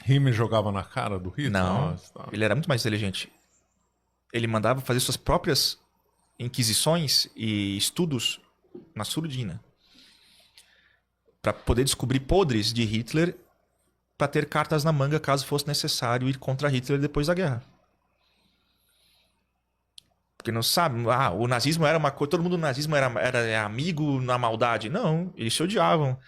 Himmler jogava na cara do Hitler? Não, Nossa, tá. Ele era muito mais inteligente. Ele mandava fazer suas próprias inquisições e estudos na surdina para poder descobrir podres de Hitler, para ter cartas na manga caso fosse necessário ir contra Hitler depois da guerra. Porque não sabe, o nazismo era uma coisa, todo mundo no nazismo era amigo na maldade. Não, eles se odiavam.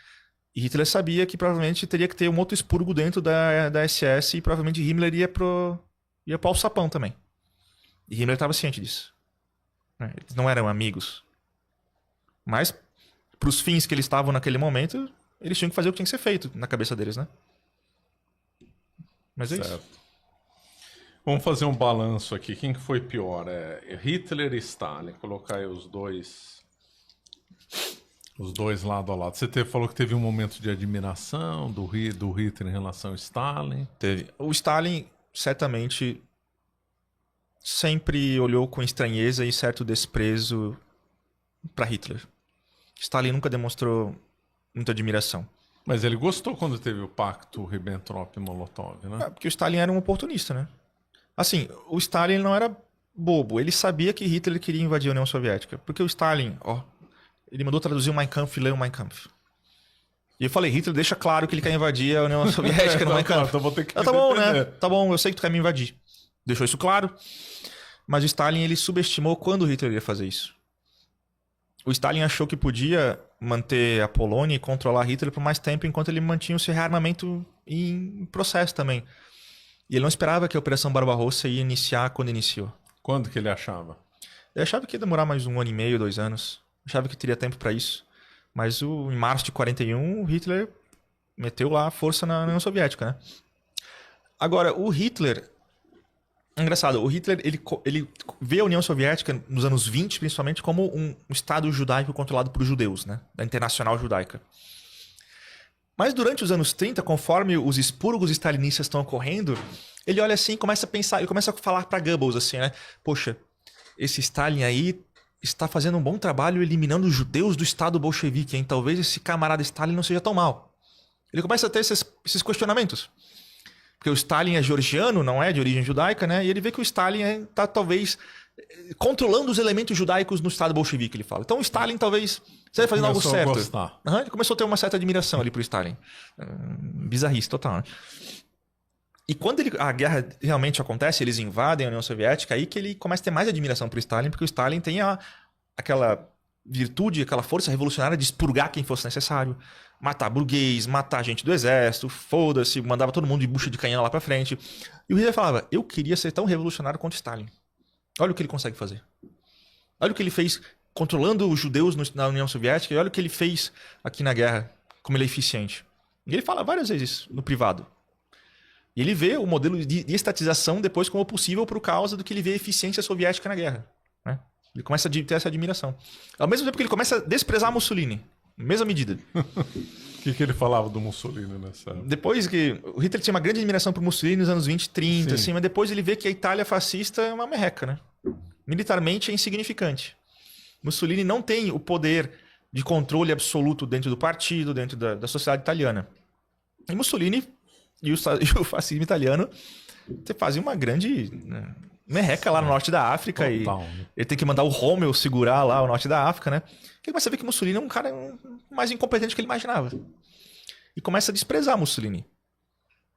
E Hitler sabia que provavelmente teria que ter um outro expurgo dentro da SS e provavelmente Himmler ia pro alçapão também. E Himmler estava ciente disso. Eles não eram amigos. Mas, para os fins que eles estavam naquele momento, eles tinham que fazer o que tinha que ser feito na cabeça deles, né? Mas é certo. isso. Vamos fazer um balanço aqui. Quem que foi pior? Hitler e Stalin. Colocar aí os dois lado a lado. Você falou que teve um momento de admiração do Hitler em relação ao Stalin. Teve. O Stalin, certamente, sempre olhou com estranheza e certo desprezo para Hitler. Stalin nunca demonstrou muita admiração. Mas ele gostou quando teve o pacto Ribbentrop-Molotov, né? Porque o Stalin era um oportunista, né? Assim, o Stalin não era bobo. Ele sabia que Hitler queria invadir a União Soviética. Porque o Stalin, ele mandou traduzir o Mein Kampf e ler o Mein Kampf. E eu falei, Hitler deixa claro que ele quer invadir a União Soviética no Mein Kampf. Então vou ter que tá bom, né? Tá bom, eu sei que tu quer me invadir. Deixou isso claro. Mas o Stalin, ele subestimou quando o Hitler ia fazer isso. O Stalin achou que podia manter a Polônia e controlar Hitler por mais tempo, enquanto ele mantinha o seu rearmamento em processo também. E ele não esperava que a Operação Barbarossa ia iniciar quando iniciou. Quando que ele achava? Ele achava que ia demorar mais 1 ano e meio, 2 anos. Achava que teria tempo para isso. Mas em março de 41, o Hitler meteu lá a força na União Soviética, né? Agora, o Hitler... Engraçado, o Hitler ele vê a União Soviética nos anos 20, principalmente, como um Estado judaico controlado por judeus, né? Da Internacional Judaica. Mas durante os anos 30, conforme os expurgos stalinistas estão ocorrendo, ele olha assim e começa a pensar, ele começa a falar para Goebbels assim, né? Poxa, esse Stalin aí está fazendo um bom trabalho eliminando os judeus do Estado bolchevique, hein? Talvez esse camarada Stalin não seja tão mal. Ele começa a ter esses questionamentos. Porque o Stalin é georgiano, não é de origem judaica, né? E ele vê que o Stalin está talvez controlando os elementos judaicos no Estado bolchevique, ele fala. Então o Stalin talvez esteja fazendo algo certo. Ele começou a ter uma certa admiração ali pro Stalin. Bizarrice total, né? E quando a guerra realmente acontece, eles invadem a União Soviética, aí que ele começa a ter mais admiração pro Stalin, porque o Stalin tem aquela virtude, aquela força revolucionária de expurgar quem fosse necessário, matar burguês, matar gente do exército, foda-se, mandava todo mundo de bucha de canhão lá pra frente. E o Hitler falava, eu queria ser tão revolucionário quanto Stalin. Olha o que ele consegue fazer. Olha o que ele fez controlando os judeus na União Soviética e olha o que ele fez aqui na guerra, como ele é eficiente. E ele fala várias vezes no privado. E ele vê o modelo de estatização depois como possível por causa do que ele vê a eficiência soviética na guerra, né? Ele começa a ter essa admiração. Ao mesmo tempo que ele começa a desprezar Mussolini. Mesma medida. O que ele falava do Mussolini nessa época? Depois que... O Hitler tinha uma grande admiração por Mussolini nos anos 20, 30, assim, mas depois ele vê que a Itália fascista é uma merreca, né? Militarmente é insignificante. Mussolini não tem o poder de controle absoluto dentro do partido, dentro da sociedade italiana. E Mussolini e o fascismo italiano fazem uma grande... merreca lá no norte da África. Total, e ele tem que mandar o Rommel segurar lá o norte da África, né? Ele começa a ver que Mussolini é um cara mais incompetente do que ele imaginava. E começa a desprezar Mussolini.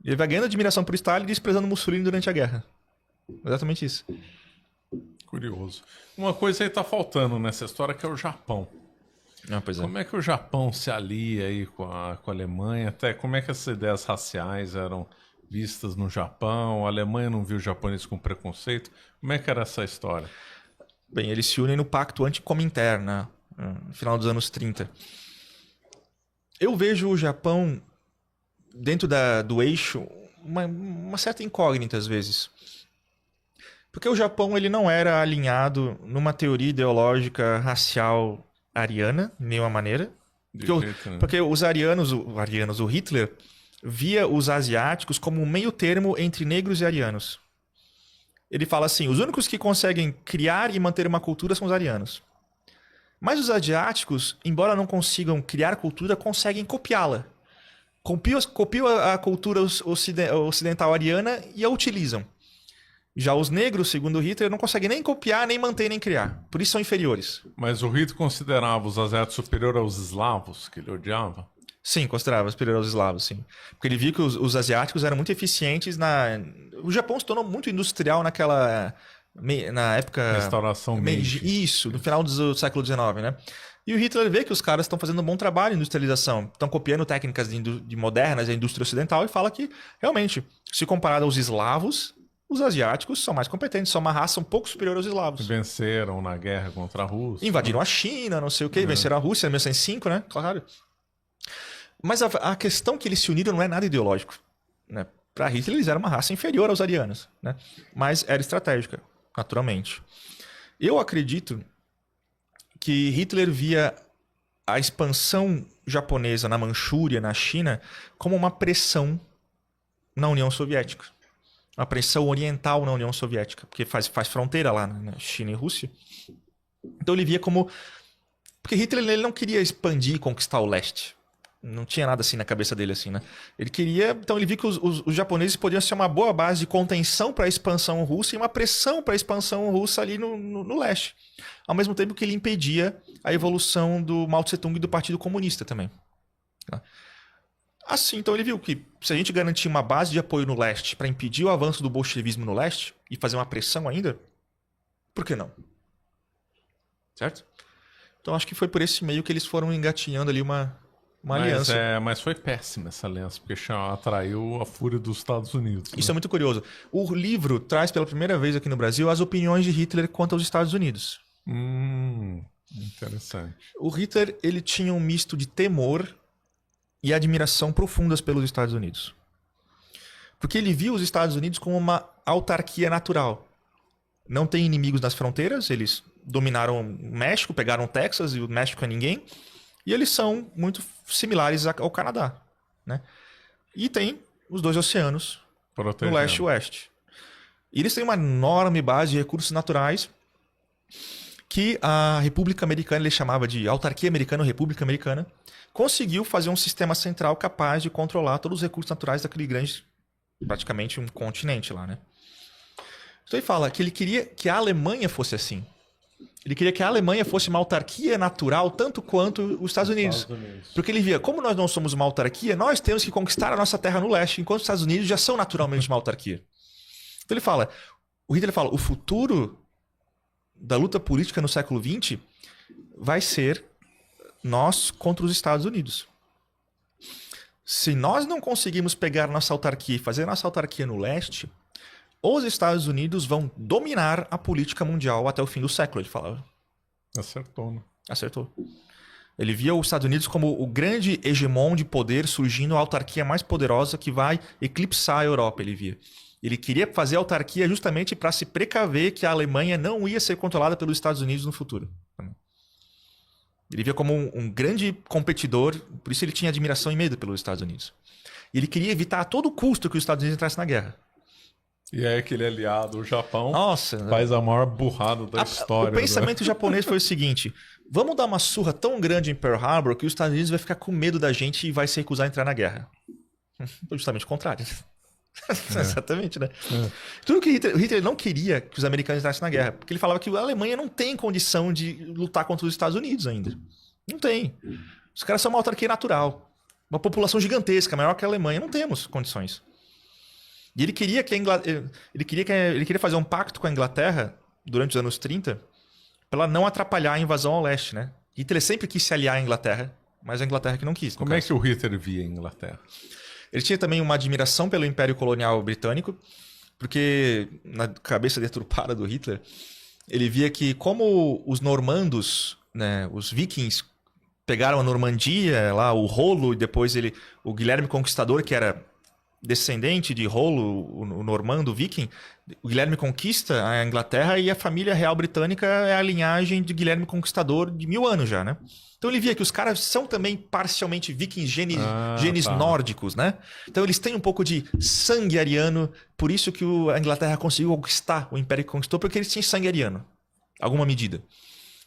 Ele vai ganhando admiração por Stalin e desprezando Mussolini durante a guerra. Exatamente isso. Curioso. Uma coisa aí tá faltando nessa história que é o Japão. Pois é. Como é que o Japão se alia aí com a Alemanha? Até como é que essas ideias raciais eram vistas no Japão? A Alemanha não viu os japoneses com preconceito? Como é que era essa história? Bem, eles se unem no Pacto Anti-Comintern, né? No final dos anos 30. Eu vejo o Japão, dentro do eixo, uma certa incógnita às vezes. Porque o Japão ele não era alinhado numa teoria ideológica racial ariana, de nenhuma maneira. Porque os arianos, o Hitler, via os asiáticos como um meio termo entre negros e arianos. Ele fala assim, os únicos que conseguem criar e manter uma cultura são os arianos. Mas os asiáticos, embora não consigam criar cultura, conseguem copiá-la. Copiam a cultura ocidental ariana e a utilizam. Já os negros, segundo Hitler, não conseguem nem copiar, nem manter, nem criar. Por isso são inferiores. Mas o Hitler considerava os asiáticos superior aos eslavos, que ele odiava? Sim, considerava superior aos eslavos, sim. Porque ele viu que os asiáticos eram muito eficientes O Japão se tornou muito industrial na época... Restauração Meiji. Isso, no final do século XIX, né? E o Hitler vê que os caras estão fazendo um bom trabalho em industrialização. Estão copiando técnicas de modernas da indústria ocidental e fala que, realmente, se comparado aos eslavos, os asiáticos são mais competentes, são uma raça um pouco superior aos eslavos. Venceram na guerra contra a Rússia. Invadiram a China, não sei o quê. Venceram a Rússia em 1905, né? Claro. Mas a questão que eles se uniram não é nada ideológico, né? Para Hitler, eles eram uma raça inferior aos arianos, né? Mas era estratégica, naturalmente. Eu acredito que Hitler via a expansão japonesa na Manchúria, na China, como uma pressão na União Soviética. Uma pressão oriental na União Soviética, porque faz fronteira lá na China e Rússia. Então ele via como... Porque Hitler ele não queria expandir e conquistar o leste. Não tinha nada assim na cabeça dele, assim, né? Ele queria... Então ele viu que os japoneses podiam ser uma boa base de contenção para a expansão russa e uma pressão para a expansão russa ali no leste. Ao mesmo tempo que ele impedia a evolução do Mao Tse-tung e do Partido Comunista também. Tá? Assim, então ele viu que se a gente garantir uma base de apoio no leste para impedir o avanço do bolchevismo no leste e fazer uma pressão ainda, por que não? Certo? Então acho que foi por esse meio que eles foram engatinhando ali uma aliança. Mas foi péssima essa aliança, porque atraiu a fúria dos Estados Unidos. Isso é muito curioso. O livro traz pela primeira vez aqui no Brasil as opiniões de Hitler quanto aos Estados Unidos. Interessante. O Hitler, ele tinha um misto de temor e admiração profundas pelos Estados Unidos. Porque ele viu os Estados Unidos como uma autarquia natural. Não tem inimigos nas fronteiras, eles dominaram o México, pegaram o Texas e o México é ninguém. E eles são muito similares ao Canadá. Né? E tem os dois oceanos, no leste e oeste. E eles têm uma enorme base de recursos naturais que a República Americana, ele chamava de autarquia americana ou República Americana, conseguiu fazer um sistema central capaz de controlar todos os recursos naturais daquele grande, praticamente um continente lá, né? Então ele fala que ele queria que a Alemanha fosse assim. Ele queria que a Alemanha fosse uma autarquia natural tanto quanto os Estados Unidos. Porque ele via, como nós não somos uma autarquia, nós temos que conquistar a nossa terra no leste, enquanto os Estados Unidos já são naturalmente uma autarquia. Então ele fala, o Hitler fala, o futuro da luta política no século XX vai ser nós contra os Estados Unidos. Se nós não conseguirmos pegar nossa autarquia e fazer nossa autarquia no leste, os Estados Unidos vão dominar a política mundial até o fim do século, ele falava. Acertou, né? Acertou. Ele via os Estados Unidos como o grande hegemon de poder, surgindo a autarquia mais poderosa que vai eclipsar a Europa, ele via. Ele queria fazer a autarquia justamente para se precaver que a Alemanha não ia ser controlada pelos Estados Unidos no futuro. Ele via como um grande competidor, por isso ele tinha admiração e medo pelos Estados Unidos. E ele queria evitar a todo custo que os Estados Unidos entrassem na guerra. E aí aquele aliado, o Japão, Nossa, faz a maior burrada da história. O pensamento japonês foi o seguinte, vamos dar uma surra tão grande em Pearl Harbor que os Estados Unidos vai ficar com medo da gente e vai se recusar a entrar na guerra. Justamente o contrário. Exatamente, né? Tudo que o Hitler não queria que os americanos entrassem na guerra, porque ele falava que a Alemanha não tem condição de lutar contra os Estados Unidos ainda. Não tem. Os caras são uma autarquia natural. Uma população gigantesca, maior que a Alemanha. Não temos condições. E ele queria que ele queria fazer um pacto com a Inglaterra durante os anos 30 para ela não atrapalhar a invasão ao leste, né? Hitler sempre quis se aliar à Inglaterra, mas a Inglaterra que não quis. Como é que o Hitler via a Inglaterra? Ele tinha também uma admiração pelo Império Colonial Britânico, porque na cabeça deturpada do Hitler, ele via que como os normandos, né, os vikings, pegaram a Normandia, lá o Rolo, e depois o Guilherme Conquistador, que era descendente de Rolo, o normando viking, o Guilherme conquista a Inglaterra e a família real britânica é a linhagem de Guilherme Conquistador de 1000 anos já, né? Então ele via que os caras são também parcialmente vikings, genes nórdicos, né? Então eles têm um pouco de sangue ariano, por isso que a Inglaterra conseguiu conquistar o Império que conquistou, porque eles tinham sangue ariano, alguma medida.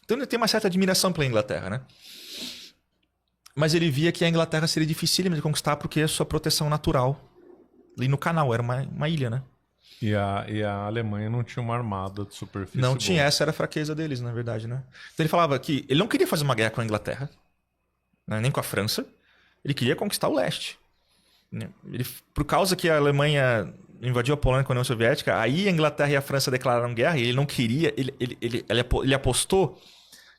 Então ele tem uma certa admiração pela Inglaterra, né? Mas ele via que a Inglaterra seria dificílima de conquistar porque a sua proteção natural ali no canal, era uma ilha, né? E a Alemanha não tinha uma armada de superfície. Não tinha, essa era a fraqueza deles, na verdade, né? Então ele falava que ele não queria fazer uma guerra com a Inglaterra, né? Nem com a França, ele queria conquistar o leste. Por causa que a Alemanha invadiu a Polônia com a União Soviética, aí a Inglaterra e a França declararam guerra e ele não queria, ele apostou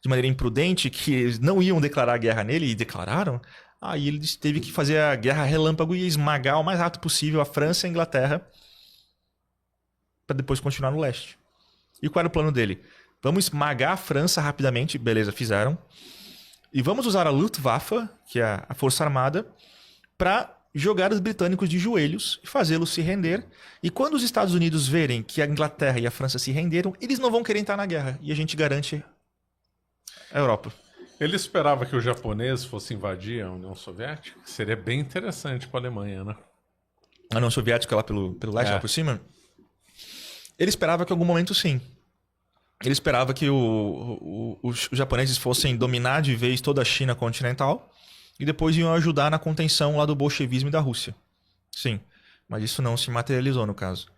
de maneira imprudente que eles não iam declarar guerra nele e declararam. Aí ele teve que fazer a guerra relâmpago e esmagar o mais rápido possível a França e a Inglaterra para depois continuar no leste. E qual era o plano dele? Vamos esmagar a França rapidamente, beleza, fizeram. E vamos usar a Luftwaffe, que é a Força Armada, para jogar os britânicos de joelhos e fazê-los se render. E quando os Estados Unidos verem que a Inglaterra e a França se renderam, eles não vão querer entrar na guerra. E a gente garante a Europa. Ele esperava que os japoneses fossem invadir a União Soviética? Seria bem interessante para a Alemanha, né? A União Soviética lá pelo leste, lá por cima? Ele esperava que em algum momento sim. Ele esperava que os japoneses fossem dominar de vez toda a China continental e depois iam ajudar na contenção lá do bolchevismo e da Rússia. Sim, mas isso não se materializou no caso.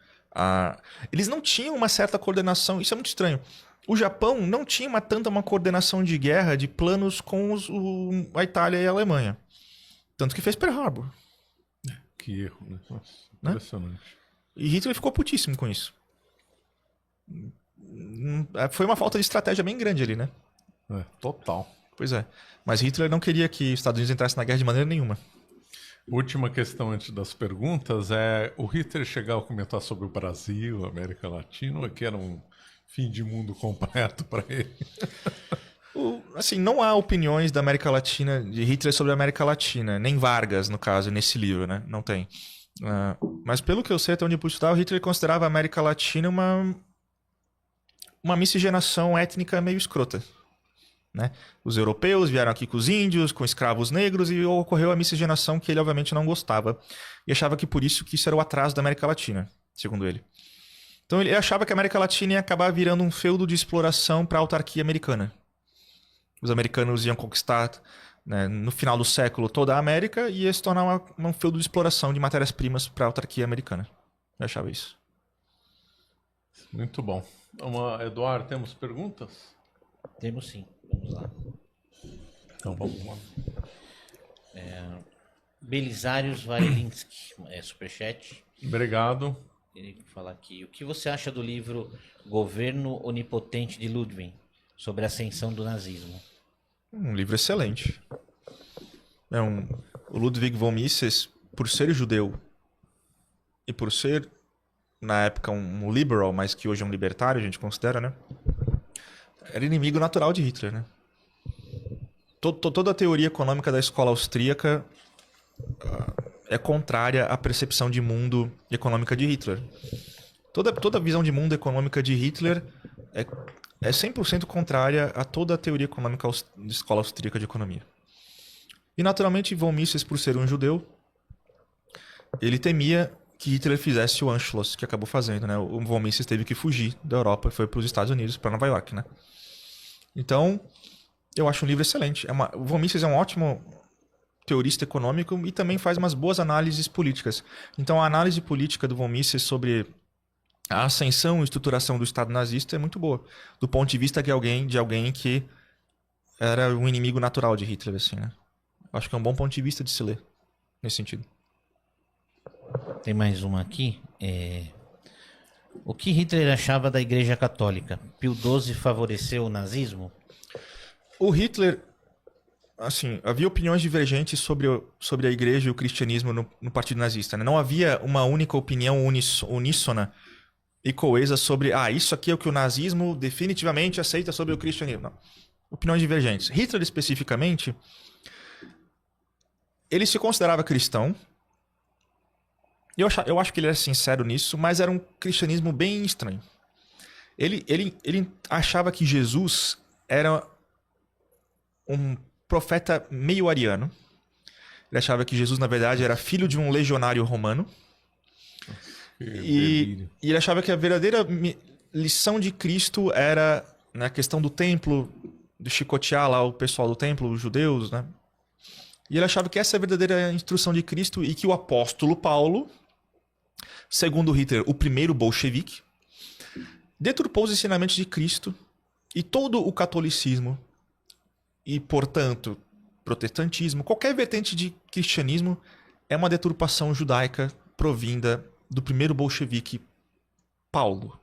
Eles não tinham uma certa coordenação, isso é muito estranho. O Japão não tinha uma coordenação de guerra, de planos com a Itália e a Alemanha. Tanto que fez Pearl Harbor. Que erro, né? Nossa, impressionante. Né? E Hitler ficou putíssimo com isso. Foi uma falta de estratégia bem grande ali, né? Total. Pois é. Mas Hitler não queria que os Estados Unidos entrassem na guerra de maneira nenhuma. Última questão antes das perguntas é: o Hitler chegou a comentar sobre o Brasil, a América Latina, ou que era um fim de mundo completo para ele? Assim, não há opiniões da América Latina, de Hitler sobre a América Latina, nem Vargas, no caso, nesse livro, né? Não tem. Mas pelo que eu sei, até onde eu pude estudar, o Hitler considerava a América Latina uma miscigenação étnica meio escrota. Né? Os europeus vieram aqui com os índios, com escravos negros, e ocorreu a miscigenação que ele obviamente não gostava. E achava que por isso que isso era o atraso da América Latina, segundo ele. Então ele achava que a América Latina ia acabar virando um feudo de exploração para a autarquia americana. Os americanos iam conquistar, né, no final do século, toda a América e ia se tornar um feudo de exploração de matérias-primas para a autarquia americana. Eu achava isso. Muito bom. Eduardo, temos perguntas? Temos sim. Vamos lá. Então vamos lá. Belisários Varelinski, superchat. Obrigado. Ele fala aqui: o que você acha do livro Governo Onipotente de Ludwig, sobre a ascensão do nazismo? Um livro excelente. O Ludwig von Mises, por ser judeu e por ser, na época, um liberal, mas que hoje é um libertário, a gente considera, né? Era inimigo natural de Hitler, né? Toda a teoria econômica da escola austríaca é contrária à percepção de mundo econômica de Hitler. Toda a visão de mundo econômica de Hitler é 100% contrária a toda a teoria econômica da escola austríaca de economia. E, naturalmente, von Mises, por ser um judeu, ele temia que Hitler fizesse o Anschluss, que acabou fazendo, né? O von Mises teve que fugir da Europa e foi para os Estados Unidos, para Nova York, né? Então, eu acho um livro excelente. O von Mises é um ótimo teorista econômico e também faz umas boas análises políticas. Então, a análise política do von Mises sobre a ascensão e estruturação do Estado nazista é muito boa, do ponto de vista de alguém que era um inimigo natural de Hitler, assim, né? Acho que é um bom ponto de vista de se ler, nesse sentido. Tem mais uma aqui. O que Hitler achava da Igreja Católica? Pio XII favoreceu o nazismo? O Hitler, assim, havia opiniões divergentes sobre a Igreja e o cristianismo no Partido Nazista, né? Não havia uma única opinião uníssona e coesa sobre, isso aqui é o que o nazismo definitivamente aceita sobre o cristianismo. Não. Opiniões divergentes. Hitler, especificamente, ele se considerava cristão. Eu acho que ele era sincero nisso, mas era um cristianismo bem estranho. Ele achava que Jesus era um profeta meio ariano. Ele achava que Jesus, na verdade, era filho de um legionário romano. E ele achava que a verdadeira lição de Cristo era na questão do templo, de chicotear lá o pessoal do templo, os judeus, né? E ele achava que essa é a verdadeira instrução de Cristo e que o apóstolo Paulo, segundo Hitler, o primeiro bolchevique, deturpou os ensinamentos de Cristo e todo o catolicismo e, portanto, protestantismo, qualquer vertente de cristianismo é uma deturpação judaica provinda do primeiro bolchevique Paulo.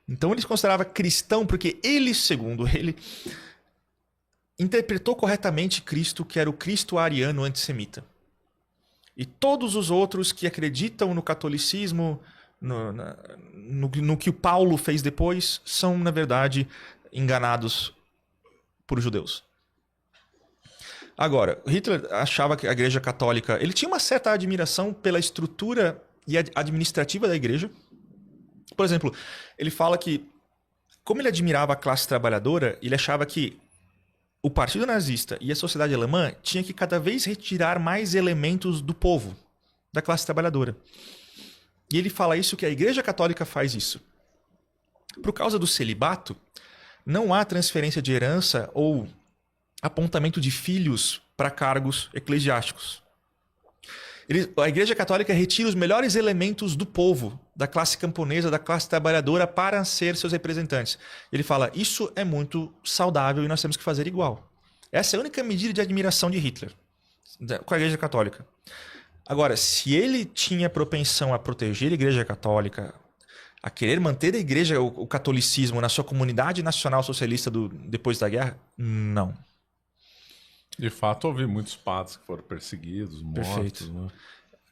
Então ele se considerava cristão porque ele, segundo ele, interpretou corretamente Cristo, que era o Cristo ariano antissemita. E todos os outros que acreditam no catolicismo, no que o Paulo fez depois, são, na verdade, enganados por judeus. Agora, Hitler achava que a Igreja Católica... Ele tinha uma certa admiração pela estrutura e administrativa da Igreja. Por exemplo, ele fala que, como ele admirava a classe trabalhadora, ele achava que o Partido Nazista e a sociedade alemã tinha que cada vez retirar mais elementos do povo, da classe trabalhadora. E ele fala isso que a Igreja Católica faz isso. Por causa do celibato, não há transferência de herança ou apontamento de filhos para cargos eclesiásticos. A Igreja Católica retira os melhores elementos do povo, da classe camponesa, da classe trabalhadora, para ser seus representantes. Ele fala, isso é muito saudável e nós temos que fazer igual. Essa é a única medida de admiração de Hitler com a Igreja Católica. Agora, se ele tinha propensão a proteger a Igreja Católica, a querer manter a Igreja, o catolicismo na sua comunidade nacional socialista depois da guerra, não. De fato, houve muitos padres que foram perseguidos, mortos. Perfeito. Né?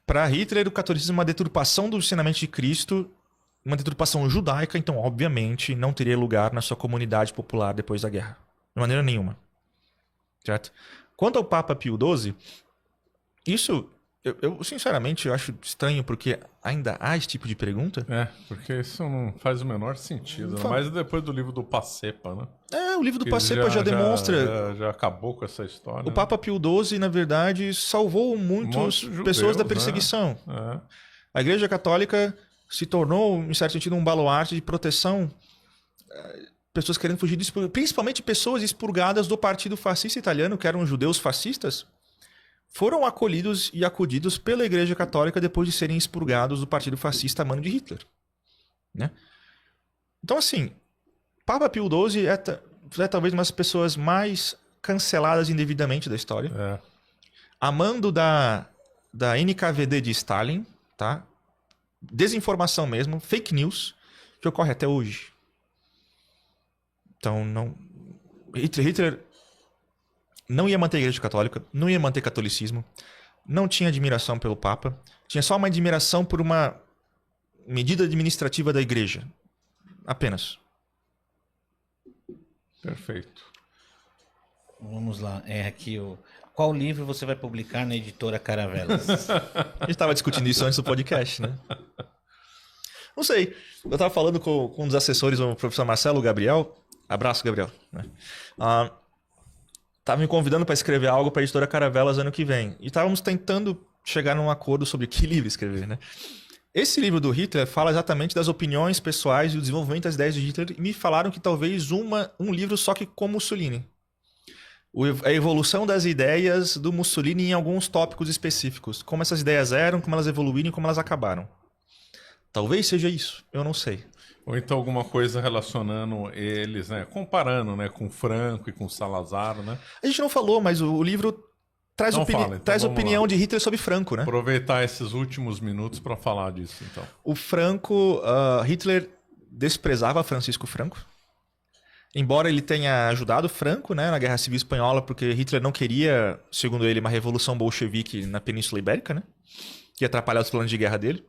Para Hitler, o catolicismo é uma deturpação do ensinamento de Cristo, uma deturpação judaica, então, obviamente, não teria lugar na sua comunidade popular depois da guerra. De maneira nenhuma. Certo? Quanto ao Papa Pio XII, isso, eu sinceramente, eu acho estranho, porque ainda há esse tipo de pergunta. Porque isso não faz o menor sentido. Mas depois do livro do Passepa, né? O livro do Passepa já demonstra... Já acabou com essa história. O Papa Pio XII, na verdade, salvou muitas pessoas da perseguição. Né? A Igreja Católica se tornou, em certo sentido, um baluarte de proteção. Pessoas querendo fugir disso, principalmente pessoas expurgadas do partido fascista italiano, que eram judeus fascistas, foram acolhidos e acudidos pela Igreja Católica depois de serem expurgados do partido fascista a mano de Hitler. Né? Então, assim, Papa Pio XII é talvez uma das pessoas mais canceladas indevidamente da história. Amando da NKVD de Stalin, tá? Desinformação mesmo, fake news, que ocorre até hoje. Então, Hitler não ia manter a Igreja Católica, não ia manter catolicismo, não tinha admiração pelo Papa, tinha só uma admiração por uma medida administrativa da Igreja. Apenas. Perfeito. Vamos lá. Aqui qual livro você vai publicar na editora Caravelas? A gente estava discutindo isso antes do podcast, né? Não sei. Eu estava falando com um dos assessores, o professor Marcelo Gabriel. Abraço, Gabriel. Tava me convidando para escrever algo para a editora Caravelas ano que vem. E estávamos tentando chegar num acordo sobre que livro escrever, né? Esse livro do Hitler fala exatamente das opiniões pessoais e o desenvolvimento das ideias de Hitler. E me falaram que talvez um livro só que com Mussolini. A evolução das ideias do Mussolini em alguns tópicos específicos. Como essas ideias eram, como elas evoluíram e como elas acabaram. Talvez seja isso, eu não sei. Ou então alguma coisa relacionando eles, né? Comparando, né? Com Franco e com Salazar, né? A gente não falou, mas o livro traz, traz opinião de Hitler sobre Franco, né? Aproveitar esses últimos minutos para falar disso, então. O Franco, Hitler desprezava Francisco Franco. Embora ele tenha ajudado Franco, né, na Guerra Civil Espanhola, porque Hitler não queria, segundo ele, uma revolução bolchevique na Península Ibérica, né? Que ia atrapalhar os planos de guerra dele.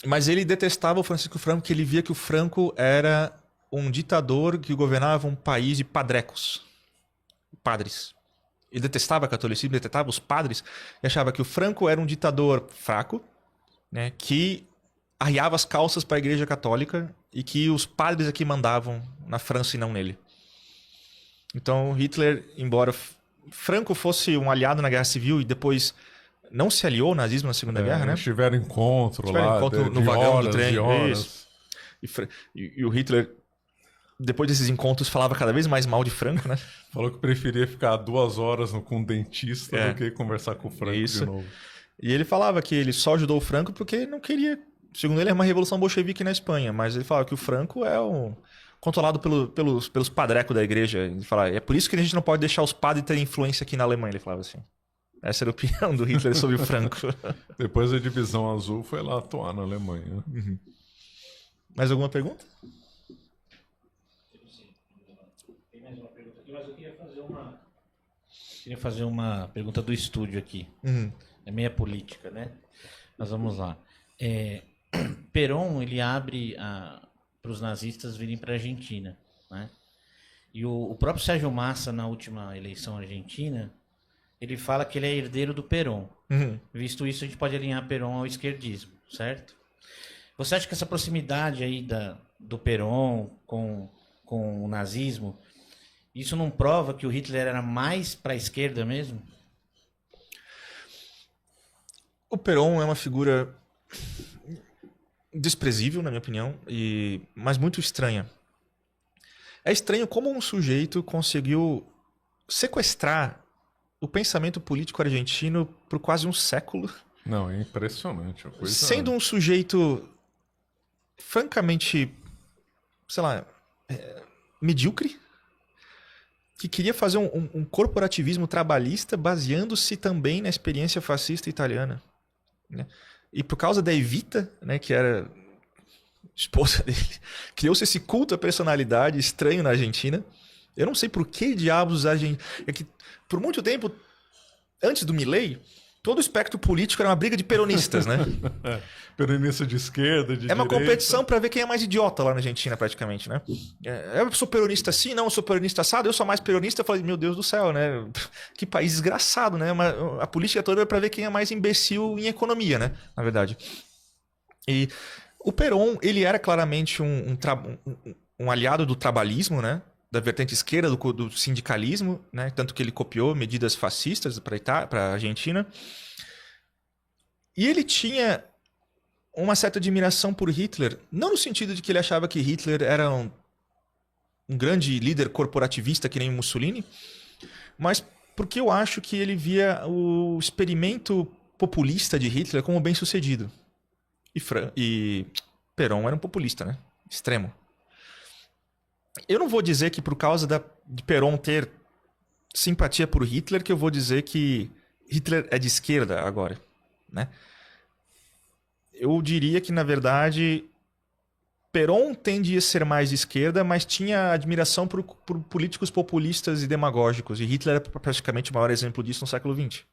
Mas ele detestava o Francisco Franco, porque ele via que o Franco era um ditador que governava um país de padrecos, padres. Ele detestava o catolicismo, detestava os padres, e achava que o Franco era um ditador fraco, né, que arriava as calças para a Igreja Católica e que os padres aqui mandavam na França e não nele. Então Hitler, embora Franco fosse um aliado na Guerra Civil e depois não se aliou ao nazismo na Segunda Guerra, né? Tiveram encontro no vagão horas, do trem. Horas. E o Hitler, depois desses encontros, falava cada vez mais mal de Franco, né? Falou que preferia ficar 2 horas com um dentista do que conversar com o Franco de novo. E ele falava que ele só ajudou o Franco porque não queria... Segundo ele, é uma revolução bolchevique na Espanha, mas ele falava que o Franco é controlado pelos padrecos da igreja. Ele falava, é por isso que a gente não pode deixar os padres terem influência aqui na Alemanha, ele falava assim. Essa era a opinião do Hitler sobre o Franco. Depois a Divisão Azul foi lá atuar na Alemanha. Uhum. Mais alguma pergunta? Tem mais uma pergunta aqui, mas eu queria fazer uma pergunta do estúdio aqui. Uhum. É meia política, né? Mas vamos lá. Perón, ele abre para os nazistas virem para a Argentina, né? E o próprio Sérgio Massa, na última eleição argentina, ele fala que ele é herdeiro do Perón. Uhum. Visto isso, a gente pode alinhar Perón ao esquerdismo, certo? Você acha que essa proximidade aí do Perón com o nazismo, isso não prova que o Hitler era mais para a esquerda mesmo? O Perón é uma figura desprezível, na minha opinião, mas muito estranha. É estranho como um sujeito conseguiu sequestrar o pensamento político argentino por quase um século. Não, é impressionante. A coisa... Sendo um sujeito francamente, sei lá, medíocre, que queria fazer um corporativismo trabalhista baseando-se também na experiência fascista italiana. Né? E por causa da Evita, né, que era esposa dele, criou-se esse culto à personalidade estranho na Argentina. Eu não sei por que diabos a gente... É que por muito tempo, antes do Milei, todo o espectro político era uma briga de peronistas, né? Peronista de esquerda, de É uma direita. competição para ver quem é mais idiota lá na Argentina, praticamente, né? Eu sou peronista assim, não, eu sou peronista assado, eu sou mais peronista. Eu falei, meu Deus do céu, né? Que país desgraçado, né? A política toda é para ver quem é mais imbecil em economia, né? Na verdade. E o Perón, ele era claramente um aliado do trabalhismo, né? Da vertente esquerda do sindicalismo, né? Tanto que ele copiou medidas fascistas para a Argentina. E ele tinha uma certa admiração por Hitler, não no sentido de que ele achava que Hitler era um grande líder corporativista que nem Mussolini, mas porque eu acho que ele via o experimento populista de Hitler como bem-sucedido. E Perón era um populista, né? Extremo. Eu não vou dizer que por causa de Perón ter simpatia por Hitler, que eu vou dizer que Hitler é de esquerda agora, né? Eu diria que, na verdade, Perón tende a ser mais de esquerda, mas tinha admiração por políticos populistas e demagógicos. E Hitler é praticamente o maior exemplo disso no século XX.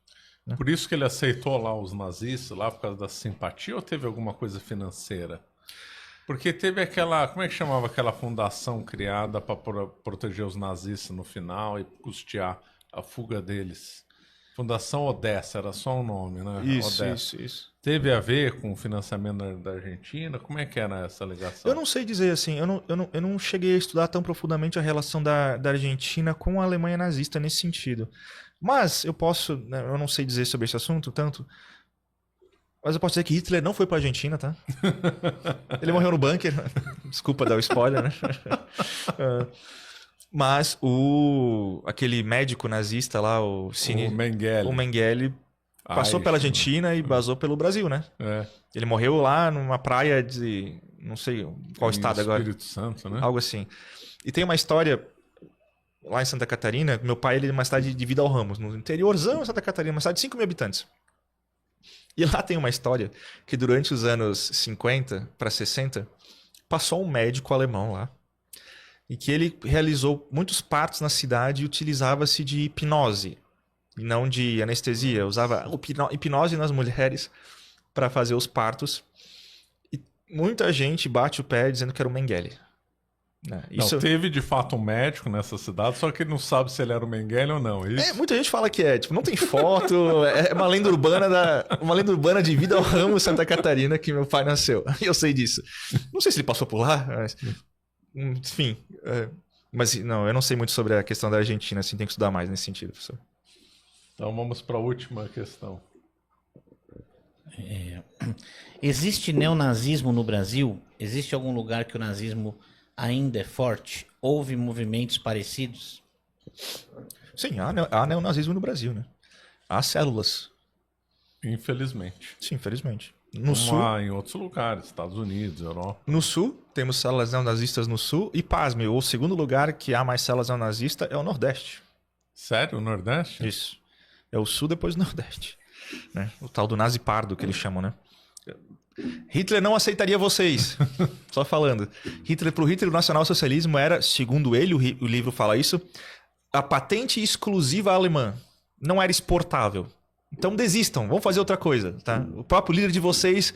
Né? Por isso que ele aceitou lá os nazistas, lá por causa da simpatia, ou teve alguma coisa financeira? Porque teve aquela... Como é que chamava aquela fundação criada para proteger os nazistas no final e custear a fuga deles? Fundação Odessa, era só um nome, né? Isso. Teve a ver com o financiamento da Argentina? Como é que era essa ligação? Eu não sei dizer assim, eu não cheguei a estudar tão profundamente a relação da Argentina com a Alemanha nazista nesse sentido. Mas eu posso, né, eu não sei dizer sobre esse assunto tanto, mas eu posso dizer que Hitler não foi para a Argentina, tá? Ele morreu no bunker. Desculpa dar o spoiler, né? Mas aquele médico nazista lá, o Mengele, passou pela Argentina e vazou pelo Brasil, né? É. Ele morreu lá numa praia de... não sei qual estado agora. Espírito Santo, né? Algo assim. E tem uma história lá em Santa Catarina. Meu pai, ele é uma cidade de Vidal Ramos, no interiorzão de Santa Catarina, uma cidade de 5 mil habitantes. E lá tem uma história que durante os anos 50 para 60, passou um médico alemão lá. E que ele realizou muitos partos na cidade e utilizava-se de hipnose, e não de anestesia. Usava hipnose nas mulheres para fazer os partos. E muita gente bate o pé dizendo que era o Mengele. Isso... Não, teve de fato um médico nessa cidade, só que ele não sabe se ele era o Mengele ou não. Isso? Muita gente fala que tipo, não tem foto, é uma lenda urbana de Vidal Ramos, Santa Catarina, que meu pai nasceu. Eu sei disso. Não sei se ele passou por lá, mas... Enfim, mas não, eu não sei muito sobre a questão da Argentina, assim, tem que estudar mais nesse sentido, professor. Então vamos para a última questão. Existe neonazismo no Brasil? Existe algum lugar que o nazismo ainda é forte? Houve movimentos parecidos? Sim, há neonazismo no Brasil, né? Há células. Infelizmente. Sim, infelizmente. No sul, há em outros lugares, Estados Unidos, Europa. No sul, temos células neonazistas no sul. E, pasme, o segundo lugar que há mais células neonazistas é o Nordeste. Sério? O Nordeste? Isso. É o sul depois do Nordeste. Né? O tal do nazi pardo que eles chamam, né? Hitler não aceitaria vocês. Só falando. Pro Hitler, o nacionalsocialismo era, segundo ele, o livro fala isso, a patente exclusiva alemã. Não era exportável. Então desistam, vamos fazer outra coisa, tá? O próprio líder de vocês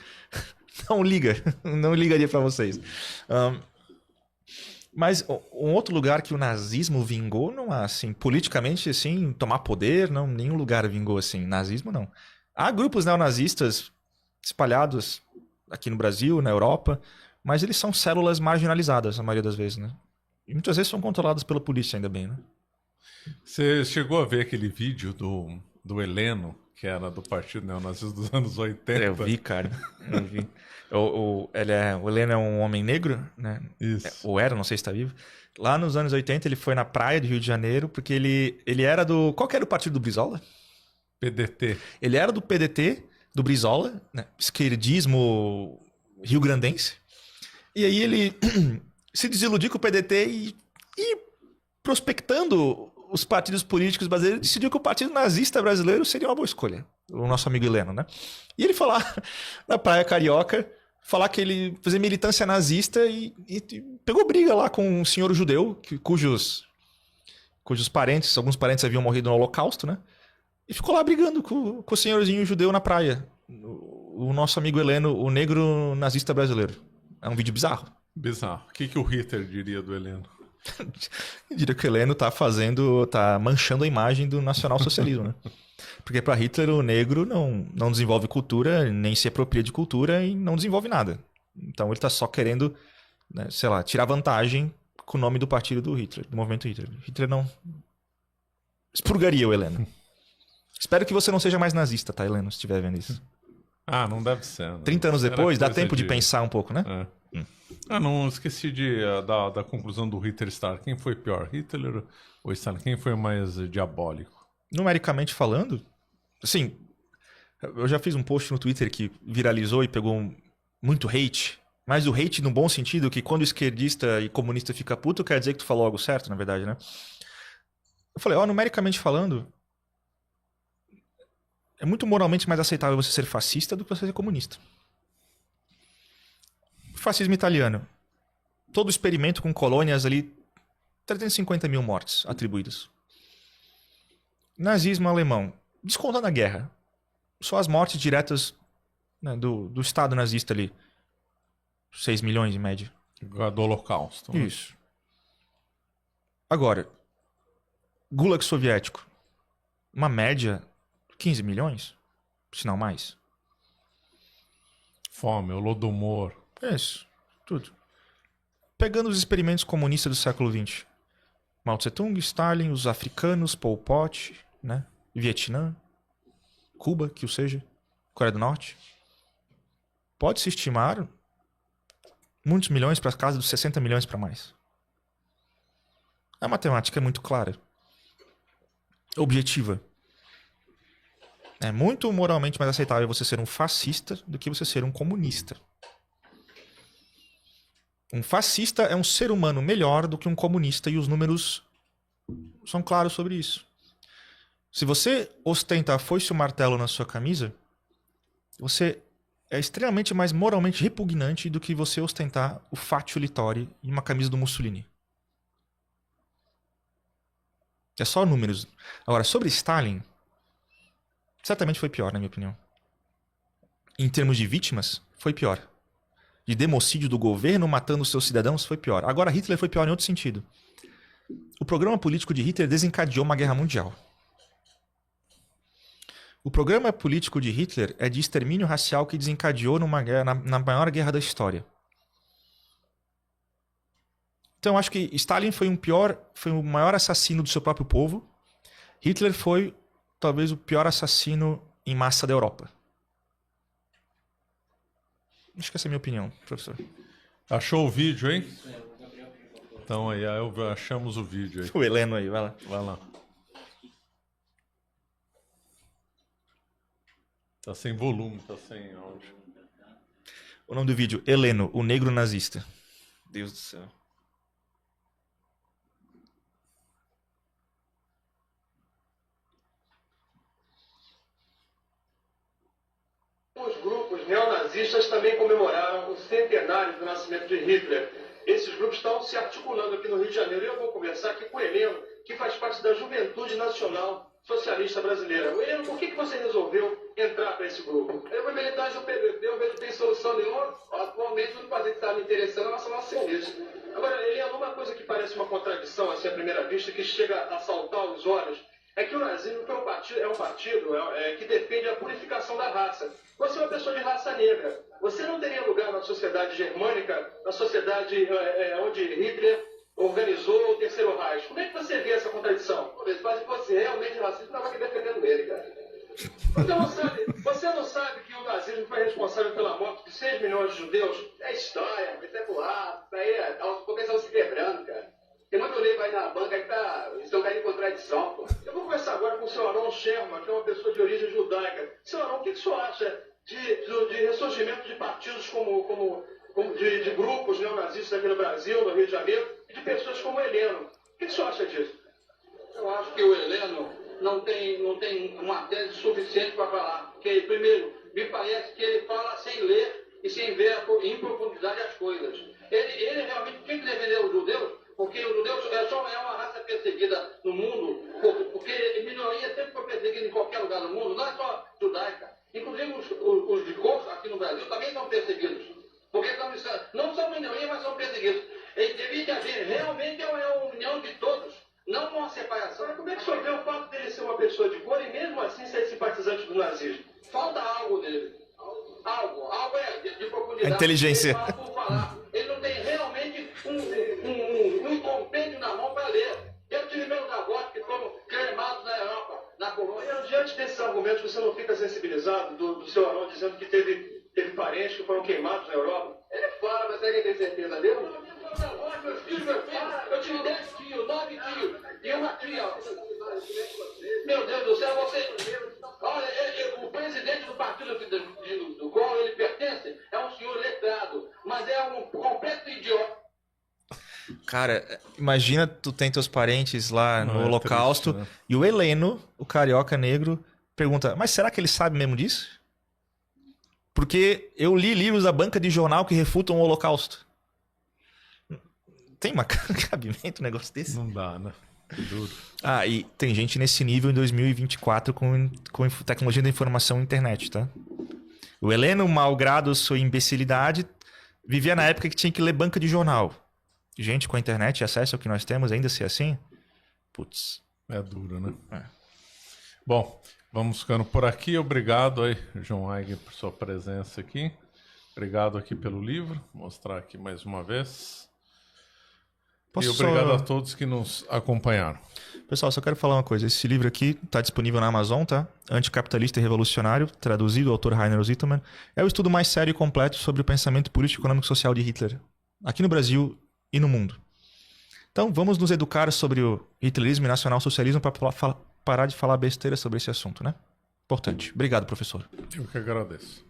não ligaria para vocês. Mas um outro lugar que o nazismo vingou, não há, assim, politicamente, assim, tomar poder, não, nenhum lugar vingou assim, nazismo não. Há grupos neonazistas espalhados aqui no Brasil, na Europa, mas eles são células marginalizadas, a maioria das vezes, né? E muitas vezes são controlados pela polícia, ainda bem, né? Você chegou a ver aquele vídeo do Heleno, que era do Partido Neonazista dos anos 80. Eu vi, cara. Eu vi. O Heleno é um homem negro, né? Isso. Ou era, não sei se está vivo. Lá nos anos 80 ele foi na praia do Rio de Janeiro, porque ele era do... Qual que era o partido do Brizola? PDT. Ele era do PDT, do Brizola, né? Esquerdismo rio-grandense. E aí ele se desiludiu com o PDT e prospectando os partidos políticos brasileiros, decidiu que o Partido Nazista Brasileiro seria uma boa escolha. O nosso amigo Heleno, né? E ele foi lá na Praia Carioca falar que ele fazia militância nazista e pegou briga lá com um senhor judeu, cujos parentes, alguns parentes haviam morrido no Holocausto, né? E ficou lá brigando com o senhorzinho judeu na praia. O nosso amigo Heleno, o negro nazista brasileiro. É um vídeo bizarro. Bizarro. O que o Hitler diria do Heleno? Eu diria que o Heleno tá manchando a imagem do nacionalsocialismo, né? Porque para Hitler o negro não desenvolve cultura, nem se apropria de cultura e não desenvolve nada. Então ele tá só querendo, né, sei lá, tirar vantagem com o nome do partido do Hitler, do movimento Hitler. Hitler não expurgaria o Heleno. Espero que você não seja mais nazista, tá, Heleno, se estiver vendo isso. Ah, não deve ser. Né? 30 anos depois, dá tempo de pensar um pouco, né? É. Não esqueci da conclusão do Hitler e Stalin. Quem foi pior, Hitler ou Stalin? Quem foi mais diabólico? Numericamente falando, assim, eu já fiz um post no Twitter que viralizou e pegou muito hate, mas o hate no bom sentido, que quando esquerdista e comunista fica puto, quer dizer que tu falou algo certo, na verdade, né? Eu falei, numericamente falando, é muito moralmente mais aceitável você ser fascista do que você ser comunista. Fascismo italiano. Todo experimento com colônias ali, 350 mil mortes atribuídas. Nazismo alemão. Descontando a guerra. Só as mortes diretas, né, do Estado nazista ali. 6 milhões em média. Do Holocausto. Né? Isso. Agora, Gulag soviético. Uma média 15 milhões? Se não mais. Fome, Holodomor. Isso, tudo. Pegando os experimentos comunistas do século XX. Mao Tse-tung, Stalin, os africanos, Pol Pot, né? Vietnã, Cuba, que o seja, Coreia do Norte. Pode-se estimar muitos milhões para casa dos 60 milhões para mais. A matemática é muito clara. Objetiva. É muito moralmente mais aceitável você ser um fascista do que você ser um comunista. Um fascista é um ser humano melhor do que um comunista e os números são claros sobre isso. Se você ostenta a foice e o martelo na sua camisa, você é extremamente mais moralmente repugnante do que você ostentar o Faccio Littori em uma camisa do Mussolini. É só números. Agora, sobre Stalin, certamente foi pior, na minha opinião. Em termos de vítimas, foi pior. De democídio do governo matando seus cidadãos, foi pior. Agora, Hitler foi pior em outro sentido. O programa político de Hitler desencadeou uma guerra mundial. O programa político de Hitler é de extermínio racial que desencadeou numa guerra, na maior guerra da história. Então, eu acho que Stalin foi o maior assassino do seu próprio povo. Hitler foi, talvez, o pior assassino em massa da Europa. Acho que essa é a minha opinião, professor. Achou o vídeo, hein? Então aí, achamos o vídeo aí. O Heleno aí, vai lá. Vai lá. Tá sem volume, tá sem áudio. O nome do vídeo, Heleno, o negro nazista. Deus do céu. Os grupos neonazistas também comemoraram o centenário do nascimento de Hitler. Esses grupos estão se articulando aqui no Rio de Janeiro e eu vou conversar aqui com o Heleno, que faz parte da Juventude Nacional Socialista Brasileira. Heleno, por que você resolveu entrar para esse grupo? Eu vou militante do PDT, eu vejo que tem solução nenhuma. Atualmente, o que está me interessando é a nacional-socialista. Agora, Heleno, uma coisa que parece uma contradição, assim, à primeira vista, que chega a saltar os olhos, é que o nazismo é um partido que defende a purificação da raça. Você é uma pessoa de raça negra. Você não teria lugar na sociedade germânica, na sociedade onde Hitler organizou o Terceiro Reich. Como é que você vê essa contradição? Mas se fosse realmente racista, não estava aqui defendendo ele, cara. Você não sabe que o nazismo foi responsável pela morte de 6 milhões de judeus? É história, isso é boato, isso aí é a população se quebrando, cara. Tem muito livro aí na banca que estão caindo em contradição, pô. Eu vou conversar agora com o senhor Aron Sherman, que é uma pessoa de origem judaica. Senhor Aron, o que o senhor acha de ressurgimento de partidos de grupos neonazistas aqui no Brasil, no Rio de Janeiro, e de pessoas como o Heleno? O que o senhor acha disso? Eu acho que o Heleno não tem uma tese suficiente para falar. Porque, primeiro, me parece que ele fala sem ler e sem ver em profundidade as coisas. Ele realmente tinha que defender os judeus, porque os judeus é uma raça perseguida no mundo, porque a minoria sempre foi perseguida em qualquer lugar do mundo, não é só judaica. Inclusive os de cor aqui no Brasil também são perseguidos. Porque não são minoria, mas são perseguidos. E devia que haver realmente uma união de todos, não uma separação. Mas como é que o senhor vê o fato dele ser uma pessoa de cor e mesmo assim ser simpatizante do nazismo? Falta algo nele. Algo de profundidade. Inteligência. Ele fala por falar. Ele não tem realmente um compêndio na mão para ler. Eu tive meus avós que foram cremados na Europa, na Polônia. Diante desses argumentos, você não fica sensibilizado do seu Aron dizendo que teve parentes que foram queimados na Europa? Ele fala, mas você tem certeza dele? Meus filhos, eu tive 10 tios, 9 tios e uma tia. Meu Deus do céu, olha, o presidente do partido do qual ele pertence é um senhor letrado, mas é um completo idiota. Cara, imagina tu tem teus parentes lá no Holocausto triste, né? E o Heleno, o carioca negro, pergunta, mas será que ele sabe mesmo disso? Porque eu li livros da banca de jornal que refutam o Holocausto. Tem cabimento um negócio desse? Não dá, né? Duro. Ah, e tem gente nesse nível em 2024 com tecnologia da informação e internet, tá? O Heleno, malgrado sua imbecilidade, vivia na época que tinha que ler banca de jornal. Gente com a internet e acesso ao que nós temos, ainda ser assim? Putz. É duro, né? É. Bom, vamos ficando por aqui. Obrigado aí, João Eigen, por sua presença aqui. Obrigado aqui pelo livro. Vou mostrar aqui mais uma vez. E obrigado a todos que nos acompanharam. Pessoal, só quero falar uma coisa. Esse livro aqui está disponível na Amazon, tá? Anticapitalista e Revolucionário, traduzido do autor Heiner Zittermann. É o estudo mais sério e completo sobre o pensamento político, econômico e social de Hitler, aqui no Brasil e no mundo. Então, vamos nos educar sobre o hitlerismo e nacionalsocialismo para parar de falar besteira sobre esse assunto, né? Importante. Obrigado, professor. Eu que agradeço.